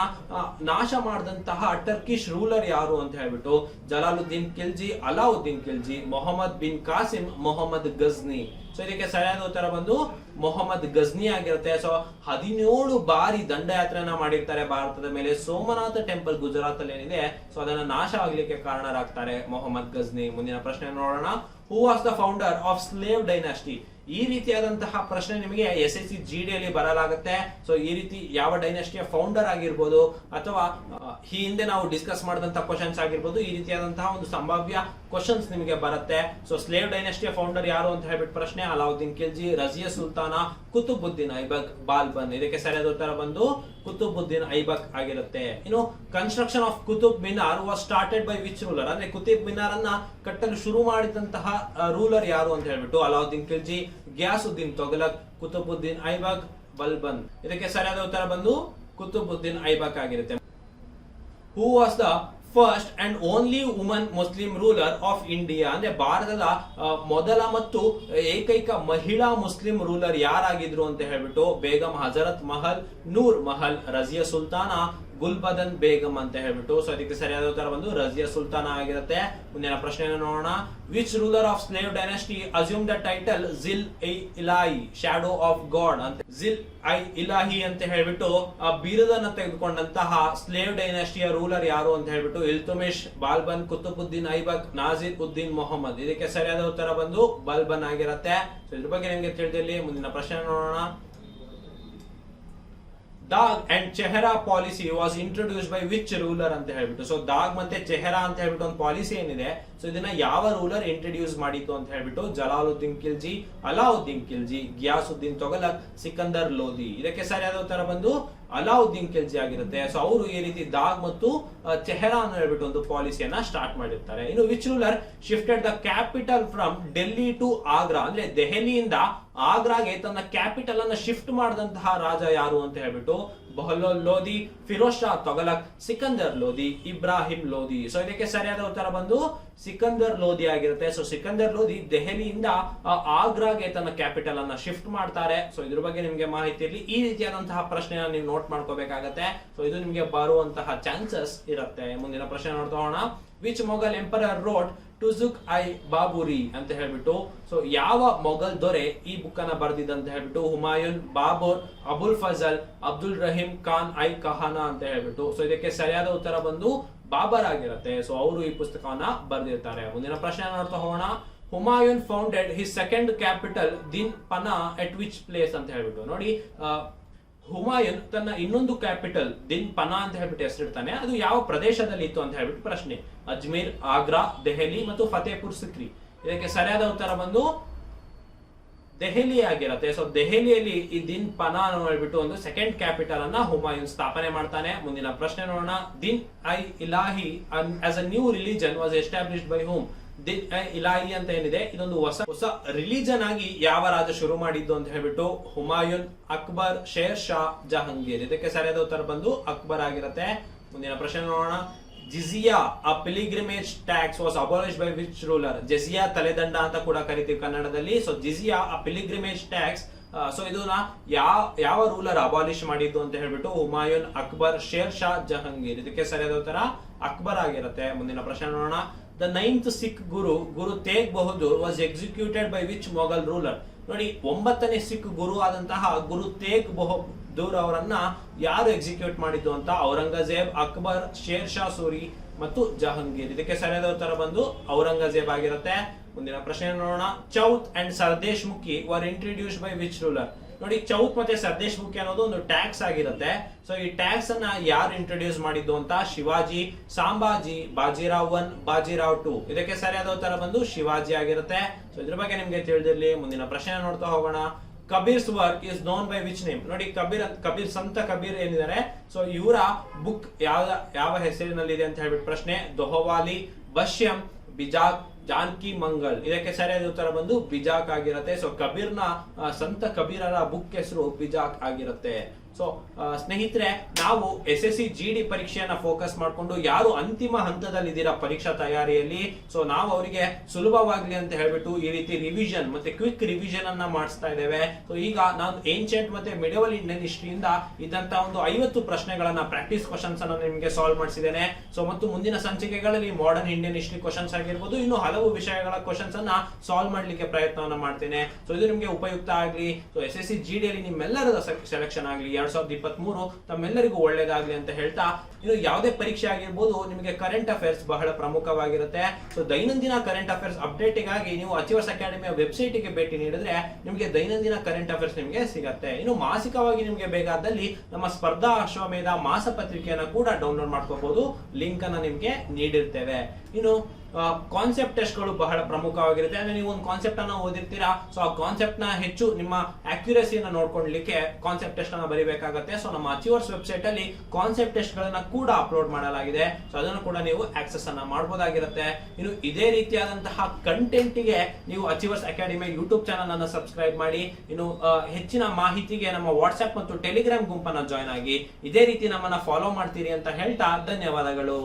ನಾಶ ಮಾಡಿದಂತಹ ಟರ್ಕಿಶ್ ರೂಲರ್ ಯಾರು ಅಂತ ಹೇಳ್ಬಿಟ್ಟು. ಜಲಾಲುದ್ದೀನ್ ಖಿಲ್ಜಿ, ಅಲಾವುದ್ದೀನ್ ಖಿಲ್ಜಿ, ಮೊಹಮ್ಮದ್ ಬಿನ್ ಕಾಸಿಂ, ಮೊಹಮ್ಮದ್ ಗಜ್ನಿ. ಸೊ ಇದಕ್ಕೆ ಸರಿಯಾದ ಉತ್ತರ ಬಂದು ಮೊಹಮ್ಮದ್ ಗಜ್ನಿ ಆಗಿರುತ್ತೆ. ಸೊ 17 ಬಾರಿ ದಂಡಯಾತ್ರೆಯನ್ನ ಮಾಡಿರ್ತಾರೆ ಭಾರತದ ಮೇಲೆ. ಸೋಮನಾಥ ಟೆಂಪಲ್ ಗುಜರಾತ್ ಅಲ್ಲಿ ಏನಿದೆ, ಸೊ ಅದನ್ನ ನಾಶ ಆಗ್ಲಿಕ್ಕೆ ಕಾರಣರಾಗ್ತಾರೆ ಮೊಹಮ್ಮದ್ ಗಜ್ನಿ. ಮುಂದಿನ ಪ್ರಶ್ನೆ ನೋಡೋಣ. ಹೂ was the founder of slave dynasty? ಈ ರೀತಿಯಾದಂತಹ ಪ್ರಶ್ನೆ ನಿಮಗೆ SSC GD ಅಲ್ಲಿ ಬರಲಾಗುತ್ತೆ. ಸೊ ಈ ರೀತಿ ಯಾವ ಡೈನಾಸ್ಟಿಯ ಫೌಂಡರ್ ಆಗಿರ್ಬೋದು, ಅಥವಾ ಈ ಹಿಂದೆ ನಾವು ಡಿಸ್ಕಸ್ ಮಾಡಿದಂತಹ ಕ್ವಶನ್ಸ್ ಆಗಿರ್ಬೋದು, ಈ ರೀತಿಯಾದಂತಹ ಒಂದು ಸಂಭಾವ್ಯ ಕ್ವಶನ್ಸ್ ನಿಮಗೆ ಬರುತ್ತೆ. ಸೊ ಸ್ಲೇವ್ ಡೈನಾಸ್ಟಿಯ ಫೌಂಡರ್ ಯಾರು ಅಂತ ಹೇಳ್ಬಿಟ್ಟು ಪ್ರಶ್ನೆ. ಅಲಾವುದ್ದೀನ್ ಖಿಲ್ಜಿ, ರಜಿಯಾ ಸುಲ್ತಾನ, ಕುತುಬುದ್ದೀನ್ ಐಬಕ್, ಬಾಲ್ಬನ್. ಇದಕ್ಕೆ ಸರಿಯಾದ ಉತ್ತರ ಬಂದು ಕುತುಬುದ್ದೀನ್ ಐಬಕ್ ಆಗಿರುತ್ತೆ. ಇನ್ನು construction of Qutub Minar was started by which ruler, ಅಂದ್ರೆ ಕುತುಬ್ ಮಿನಾರ್ ಅನ್ನ ಕಟ್ಟಲು ಶುರು ಮಾಡಿದಂತಹ ರೂಲರ್ ಯಾರು ಅಂತ ಹೇಳ್ಬಿಟ್ಟು. ಅಲಾವುದ್ದೀನ್ ಖಿಲ್ಜಿ, ಗಿಯಾಸುದ್ದೀನ್ ತೊಗಲಕ್, ಕುತುಬುದ್ದೀನ್ ಐಬಕ್, ಬಲ್ಬನ್. ಇದಕ್ಕೆ ಸರಿಯಾದ ಉತ್ತರ ಬಂದು ಕುತುಬುದ್ದೀನ್ ಐಬಕ್ ಆಗಿರುತ್ತೆ. ಹೂ was the first and only woman Muslim ruler of India, ಅಂದ್ರೆ ಭಾರತದ ಮೊದಲ ಮತ್ತು ಏಕೈಕ ಮಹಿಳಾ ಮುಸ್ಲಿಂ ರೂಲರ್ ಯಾರಾಗಿದ್ರು ಅಂತ ಹೇಳ್ಬಿಟ್ಟು. ಬೇಗಂ ಹಜರತ್ ಮಹಲ್, ನೂರ್ ಮಹಲ್, ರಜಿಯಾ ಸುಲ್ತಾನ, ಗುಲ್ಬದನ್ ಬೇಗಂ ಅಂತ ಹೇಳ್ಬಿಟ್ಟು. ಸೊ ಅದಕ್ಕೆ ಸರಿಯಾದ ಉತ್ತರ ಬಂದು ರಜಿಯಾ ಸುಲ್ತಾನ ಆಗಿರುತ್ತೆ. ಮುಂದಿನ ಪ್ರಶ್ನೆಯನ್ನು ನೋಡೋಣ. Which ruler of slave dynasty assume the title Jill I Ilahi, shadow of god ಅಂತ. ಜಿಲ್ ಐ ಇಲಾಹಿ ಅಂತ ಹೇಳ್ಬಿಟ್ಟು ಆ ಬಿರುದನ್ನ ತೆಗೆದುಕೊಂಡಂತಹ ಸ್ಲೇವ್ ಡೈನಾಸ್ಟಿಯ ರೂಲರ್ ಯಾರು ಅಂತ ಹೇಳ್ಬಿಟ್ಟು. ಇಲ್ತುಮಿಶ್, ಬಾಲ್ಬನ್, ಕುತುಬುದ್ದೀನ್ ಐಬಕ್, ನಾಜಿರ್ ಉದ್ದೀನ್ ಮೊಹಮ್ಮದ್. ಇದಕ್ಕೆ ಸರಿಯಾದ ಉತ್ತರ ಬಂದು ಬಾಲ್ಬನ್ ಆಗಿರುತ್ತೆ. ಸೊ ಇದ್ರ ಬಗ್ಗೆ ನಿಮಗೆ ತಿಳಿದಿರಲಿ. ಮುಂದಿನ ಪ್ರಶ್ನೆ ನೋಡೋಣ. ದಾಗ್ and chehra policy was introduce by which ruler ಅಂತ ಹೇಳ್ಬಿಟ್ಟು. ಸೊ ದಾಗ್ ಮತ್ತೆ ಚೆಹರಾ ಅಂತ ಹೇಳ್ಬಿಟ್ಟು ಒಂದು ಪಾಲಿಸಿ ಏನಿದೆ, ಸೊ ಇದನ್ನ ಯಾವ ರೂಲರ್ ಇಂಟ್ರೊಡ್ಯೂಸ್ ಮಾಡಿತ್ತು ಅಂತ ಹೇಳ್ಬಿಟ್ಟು. ಜಲಾಲುದ್ದೀನ್ ಖಿಲ್ಜಿ, ಅಲಾವುದ್ದೀನ್ ಖಿಲ್ಜಿ, ಗಿಯಾಸುದ್ದೀನ್ ತೊಗಲಕ್, ಸಿಕಂದರ್ ಲೋಧಿ. ಇದಕ್ಕೆ ಸರಿಯಾದ ಉತ್ತರ ಬಂದು ಅಲಾವುದ್ದೀನ್ ಖಿಲ್ಜಿ ಆಗಿರುತ್ತೆ. ಸೊ ಅವರು ಈ ರೀತಿ ದಾಗ್ ಮತ್ತು ಚೆಹರಾ ಅಂತ ಹೇಳ್ಬಿಟ್ಟು ಒಂದು ಪಾಲಿಸಿಯನ್ನ ಸ್ಟಾರ್ಟ್ ಮಾಡಿರ್ತಾರೆ. ಇನ್ನು which ruler shifted the capital from Delhi to Agra, ಅಂದ್ರೆ ದೆಹಲಿಯಿಂದ ಆಗ್ರಾಗೆ ತನ್ನ ಕ್ಯಾಪಿಟಲ್ ಅನ್ನ ಶಿಫ್ಟ್ ಮಾಡಿದಂತಹ ರಾಜ ಯಾರು ಅಂತ ಹೇಳ್ಬಿಟ್ಟು. ಬಹಲೋಲ್ ಲೋಧಿ, ಫಿರೋಜ್ ಶಾ ತೊಗಲಕ್, ಸಿಕಂದರ್ ಲೋಧಿ, ಇಬ್ರಾಹಿಂ ಲೋಧಿ. ಸೊ ಇದಕ್ಕೆ ಸರಿಯಾದ ಉತ್ತರ ಬಂದು ಸಿಕಂದರ್ ಲೋಧಿ ಆಗಿರುತ್ತೆ. ಸೊ ಸಿಕಂದರ್ ಲೋಧಿ ದೆಹಲಿಯಿಂದ ಆಗ್ರಾಗೆ ತನ್ನ ಕ್ಯಾಪಿಟಲ್ ಅನ್ನ ಶಿಫ್ಟ್ ಮಾಡ್ತಾರೆ. ಸೊ ಇದ್ರ ಬಗ್ಗೆ ನಿಮ್ಗೆ ಮಾಹಿತಿ ಇರಲಿ. ಈ ರೀತಿಯಾದಂತಹ ಪ್ರಶ್ನೆನ ನೀವು ನೋಟ್ ಮಾಡ್ಕೋಬೇಕಾಗತ್ತೆ. ಸೊ ಇದು ನಿಮ್ಗೆ ಬರುವಂತಹ ಚಾನ್ಸಸ್ ಇರುತ್ತೆ. ಮುಂದಿನ ಪ್ರಶ್ನೆ ನೋಡ್ತಾ ಹೋಗೋಣ. Which Mughal emperor wrote Tuzuk i Baburi ಅಂತ ಹೇಳ್ಬಿಟ್ಟು. ಸೊ ಯಾವ ಮೊಘಲ್ ದೊರೆ ಈ ಬುಕ್ ಅನ್ನ ಬರೆದಿದ್ದ ಅಂತ ಹೇಳ್ಬಿಟ್ಟು. ಹುಮಾಯೂನ್, ಬಾಬುರ್, ಅಬುಲ್ ಫಜಲ್, ಅಬ್ದುಲ್ ರಹೀಂ ಖಾನ್ ಐ ಕಹಾನಾ ಅಂತ ಹೇಳ್ಬಿಟ್ಟು. ಸೊ ಇದಕ್ಕೆ ಸರಿಯಾದ ಉತ್ತರ ಬಂದು ಬಾಬರ್ ಆಗಿರುತ್ತೆ. ಸೊ ಅವರು ಈ ಪುಸ್ತಕವನ್ನ ಬರೆದಿರ್ತಾರೆ. ಮುಂದಿನ ಪ್ರಶ್ನೆ ನೋಡ್ತಾ ಹೋಗೋಣ. Humayun founded his second capital ದಿನ್ ಪನಾ ಎಟ್ ವಿಚ್ ಪ್ಲೇಸ್ ಅಂತ ಹೇಳ್ಬಿಟ್ಟು. ನೋಡಿ, ಹುಮಾಯೂನ್ ತನ್ನ ಇನ್ನೊಂದು ಕ್ಯಾಪಿಟಲ್ ದಿನ್ ಪನಾ ಅಂತ ಹೇಳ್ಬಿಟ್ಟು ಹೆಸರಿಡ್ತಾನೆ. ಅದು ಯಾವ ಪ್ರದೇಶದಲ್ಲಿ ಇತ್ತು ಅಂತ ಹೇಳ್ಬಿಟ್ಟು ಪ್ರಶ್ನೆ. ಅಜ್ಮೀರ್, ಆಗ್ರಾ, ದೆಹಲಿ ಮತ್ತು ಫತೇಪುರ್ ಸಿಕ್ರಿ. ಇದಕ್ಕೆ ಸರಿಯಾದ ಉತ್ತರ ಬಂದು ದೆಹಲಿ ಆಗಿರುತ್ತೆ. ಸೊ ದೆಹಲಿಯಲ್ಲಿ ಈ ದಿನ್ ಪನಾ ಹೇಳ್ಬಿಟ್ಟು ಒಂದು ಸೆಕೆಂಡ್ ಕ್ಯಾಪಿಟಲ್ ಅನ್ನ ಹುಮಾಯೂನ್ ಸ್ಥಾಪನೆ ಮಾಡ್ತಾನೆ. ಮುಂದಿನ ಪ್ರಶ್ನೆ ನೋಡೋಣ. ದಿನ್ I Ilahi as a new religion was established by home. ದಿನ್ ಐ ಇಲಾಹಿ ಅಂತ ಏನಿದೆ, ಇದೊಂದು ಹೊಸ ರಿಲಿಜನ್ ಆಗಿ ಯಾವ ರಾಜ ಶುರು ಮಾಡಿದ್ದು ಅಂತ ಹೇಳ್ಬಿಟ್ಟು. ಹುಮಾಯೂನ್, ಅಕ್ಬರ್, ಶೇರ್ ಶಾ, ಜಹಾಂಗೀರ್. ಇದಕ್ಕೆ ಸರಿಯಾದ ಉತ್ತರ ಬಂದು ಅಕ್ಬರ್ ಆಗಿರುತ್ತೆ. ಮುಂದಿನ ಪ್ರಶ್ನೆ ನೋಡೋಣ. Jizya a pilgrimage tax was abolished by which ruler. Jizya ತಲೆದಂಡ ಅಂತ ಕೂಡ ಕರಿತೀವಿ ಕನ್ನಡದಲ್ಲಿ. So jizya a pilgrimage tax so ಇದನ್ನ ಯಾವ ರೂಲರ್ ಅಬಾಲಿಷ್ ಮಾಡಿದ್ದು ಅಂತ ಹೇಳ್ಬಿಟ್ಟು ಹುಮಾಯೂನ್, ಅಕ್ಬರ್, ಶೇರ್ ಶಾ, ಜಹಂಗೀರ್. ಇದಕ್ಕೆ ಸರಿಯಾದ ಉತ್ತರ ಅಕ್ಬರ್ ಆಗಿರುತ್ತೆ. ಮುಂದಿನ ಪ್ರಶ್ನೆ ನೋಡೋಣ. The 9th Sikh Guru Tegh Bahadur was executed by which Mughal ruler? ನೋಡಿ, 9ನೇ ಸಿಖ್ ಗುರು ಆದಂತಹ ಗುರು ತೇಗ್ ಬಹದ್ದೂರ್ ಅವರನ್ನ ಯಾರು ಎಕ್ಸಿಕ್ಯೂಟ್ ಮಾಡಿದ್ದು ಅಂತ? ಔರಂಗಜೇಬ್, ಅಕ್ಬರ್, ಶೇರ್ ಶಾ ಸೂರಿ ಮತ್ತು ಜಹಂಗೀರ್. ಇದಕ್ಕೆ ಸರಿಯಾದ ಉತ್ತರ ಬಂದು ಔರಂಗಜೇಬ್ ಆಗಿರುತ್ತೆ. ಮುಂದಿನ ಪ್ರಶ್ನೆ ನೋಡೋಣ. Chauth and sardeshmukhi were introduced by which ruler? ನೋಡಿ, ಚೌತ್ ಮತ್ತೆ ಸರ್ದೇಶ್ ಮುಖಿ ಅನ್ನೋದು ಒಂದು ಟ್ಯಾಕ್ಸ್ ಆಗಿರುತ್ತೆ. ಸೊ ಈ ಟ್ಯಾಕ್ಸ್ ಅನ್ನ ಯಾರು ಇಂಟ್ರೊಡ್ಯೂಸ್ ಮಾಡಿದ್ದು ಅಂತ? ಶಿವಾಜಿ, ಸಾಂಬಾಜಿ, ಬಾಜಿರಾವ್ 1, ಬಾಜಿರಾವ್ 2. ಇದಕ್ಕೆ ಸರಿಯಾದ ಉತ್ತರ ಬಂದು ಶಿವಾಜಿ ಆಗಿರುತ್ತೆ. ಸೊ ಇದ್ರ ಬಗ್ಗೆ ನಿಮ್ಗೆ ತಿಳಿದಿರಲಿ. ಮುಂದಿನ ಪ್ರಶ್ನೆ ನೋಡ್ತಾ ಹೋಗೋಣ. Kabir's work is known by which name? ನೋಡಿ, ಕಬೀರ್ ಸಂತ ಕಬೀರ್ ಏನಿದ್ದಾರೆ, ಸೊ ಇವರ ಬುಕ್ ಯಾವ ಹೆಸರಿನಲ್ಲಿದೆ ಅಂತ ಹೇಳ್ಬಿಟ್ಟು ಪ್ರಶ್ನೆ. ದೊಹವಾಲಿ, ಬಶ್ಯಂ, ಬಿಜಾಕ್, ಜಾನ್ಕಿ ಮಂಗಲ್. ಇದಕ್ಕೆ ಸರಿಯಾದ ಉತ್ತರ ಬಂದು ಬಿಜಾಕ್ ಆಗಿರುತ್ತೆ. ಸೊ ಸಂತ ಕಬೀರರ ಬುಕ್ ಹೆಸರು ಬಿಜಾಕ್ ಆಗಿರುತ್ತೆ. ಸೊ ಸ್ನೇಹಿತರೆ, ನಾವು SSC GD ಪರೀಕ್ಷೆಯನ್ನ ಫೋಕಸ್ ಮಾಡಿಕೊಂಡು ಯಾರು ಅಂತಿಮ ಹಂತದಲ್ಲಿ ಇದ್ದೀರಾ ಪರೀಕ್ಷಾ ತಯಾರಿಯಲ್ಲಿ, ಸೊ ನಾವು ಅವರಿಗೆ ಸುಲಭವಾಗ್ಲಿ ಅಂತ ಹೇಳ್ಬಿಟ್ಟು ಈ ರೀತಿ ರಿವಿಷನ್ ಮತ್ತೆ ಕ್ವಿಕ್ ರಿವಿಷನ್ ಅನ್ನ ಮಾಡಿಸ್ತಾ ಇದ್ದೇವೆ. ಸೊ ಈಗ ನಾನು ಏನ್ಷಿಯಂಟ್ ಮತ್ತೆ ಮಿಡವಲ್ ಇಂಡಿಯನ್ ಹಿಸ್ಟ್ರಿಯಿಂದ ಇದ್ದಂತ ಒಂದು 50 ಪ್ರಶ್ನೆಗಳನ್ನ ಪ್ರಾಕ್ಟೀಸ್ ಕ್ವಶನ್ಸ್ ಅನ್ನ ನಿಮಗೆ ಸಾಲ್ವ್ ಮಾಡಿಸಿದ್ದೇನೆ. ಸೊ ಮತ್ತು ಮುಂದಿನ ಸಂಚಿಕೆಗಳಲ್ಲಿ ಮಾಡರ್ನ್ ಇಂಡಿಯನ್ ಹಿಸ್ಟ್ರಿ ಕ್ವಶನ್ಸ್ ಆಗಿರ್ಬೋದು, ಇನ್ನು ಹಲವು ವಿಷಯಗಳ ಕ್ವಶನ್ಸ್ ಅನ್ನ ಸಾಲ್ವ್ ಮಾಡ್ಲಿಕ್ಕೆ ಪ್ರಯತ್ನವನ್ನ ಮಾಡ್ತೇನೆ. ಸೊ ಇದು ನಿಮಗೆ ಉಪಯುಕ್ತ ಆಗ್ಲಿ. ಸೊ SSC GD ಅಲ್ಲಿ ನಿಮ್ಮೆಲ್ಲರದ ಸೆಲೆಕ್ಷನ್ ಆಗ್ಲಿ 2023 ತಮ್ಮೆಲ್ಲರಿಗೂ ಒಳ್ಳೇದಾಗ್ಲಿ ಅಂತ ಹೇಳ್ತಾ, ಇನ್ನು ಯಾವುದೇ ಪರೀಕ್ಷೆ ಆಗಿರ್ಬೋದು ನಿಮಗೆ ಕರೆಂಟ್ ಅಫೇರ್ಸ್ ಬಹಳ ಪ್ರಮುಖವಾಗಿರುತ್ತೆ. ಸೊ ದೈನಂದಿನ ಕರೆಂಟ್ ಅಫೇರ್ಸ್ ಅಪ್ಡೇಟ್ಗಾಗಿ ನೀವು ಅಚೀವರ್ಸ್ ಅಕಾಡೆಮಿಯ ವೆಬ್ಸೈಟ್ ಗೆ ಭೇಟಿ ನೀಡಿದ್ರೆ ನಿಮಗೆ ದೈನಂದಿನ ಕರೆಂಟ್ ಅಫೇರ್ಸ್ ನಿಮಗೆ ಸಿಗುತ್ತೆ. ಇನ್ನು ಮಾಸಿಕವಾಗಿ ನಿಮಗೆ ಬೇಕಾದಲ್ಲಿ ನಮ್ಮ ಸ್ಪರ್ಧಾ ಅಶ್ವಮೇಧ ಮಾಸ ಪತ್ರಿಕೆಯನ್ನು ಕೂಡ ಡೌನ್ಲೋಡ್ ಮಾಡ್ಕೋಬಹುದು. ಲಿಂಕ್ ಅನ್ನ ನಿಮಗೆ ನೀಡಿರ್ತೇವೆ. ಇನ್ನು ಕಾನ್ಸೆಪ್ಟ್ ಟೆಸ್ಟ್ ಗಳು ಬಹಳ ಪ್ರಮುಖವಾಗಿರುತ್ತೆ. ಅಂದ್ರೆ ನೀವು ಒಂದು ಕಾನ್ಸೆಪ್ಟ್ ಅನ್ನ ಓದಿರ್ತೀರಾ, ಸೊ ಆ ಕಾನ್ಸೆಪ್ಟ್ ನ ಹೆಚ್ಚು ನಿಮ್ಮ ಅಕ್ಯುರಸಿಯನ್ನು ನೋಡ್ಕೊಳ್ಲಿಕ್ಕೆ ಕಾನ್ಸೆಪ್ಟ್ ಟೆಸ್ಟ್ ಅನ್ನ ಬರೀಬೇಕಾಗುತ್ತೆ. ಸೊ ನಮ್ಮ ಅಚೀವರ್ಸ್ ವೆಬ್ಸೈಟ್ ಅಲ್ಲಿ ಕಾನ್ಸೆಪ್ಟ್ ಟೆಸ್ಟ್ ಗಳನ್ನ ಕೂಡ ಅಪ್ಲೋಡ್ ಮಾಡಲಾಗಿದೆ. ಸೊ ಅದನ್ನು ಕೂಡ ನೀವು ಆಕ್ಸೆಸ್ ಅನ್ನ ಮಾಡಬಹುದಾಗಿರುತ್ತೆ. ಇನ್ನು ಇದೇ ರೀತಿಯಾದಂತಹ ಕಂಟೆಂಟ್ ಗೆ ನೀವು ಅಚೀವರ್ಸ್ ಅಕಾಡೆಮಿ ಯೂಟ್ಯೂಬ್ ಚಾನಲ್ ಅನ್ನ ಸಬ್ಸ್ಕ್ರೈಬ್ ಮಾಡಿ. ಇನ್ನು ಹೆಚ್ಚಿನ ಮಾಹಿತಿಗೆ ನಮ್ಮ ವಾಟ್ಸ್ಆಪ್ ಮತ್ತು ಟೆಲಿಗ್ರಾಮ್ ಗುಂಪನ್ನ ಜಾಯ್ನ್ ಆಗಿ ಇದೇ ರೀತಿ ನಮ್ಮನ್ನ ಫಾಲೋ ಮಾಡ್ತೀರಿ ಅಂತ ಹೇಳ್ತಾ ಧನ್ಯವಾದಗಳು.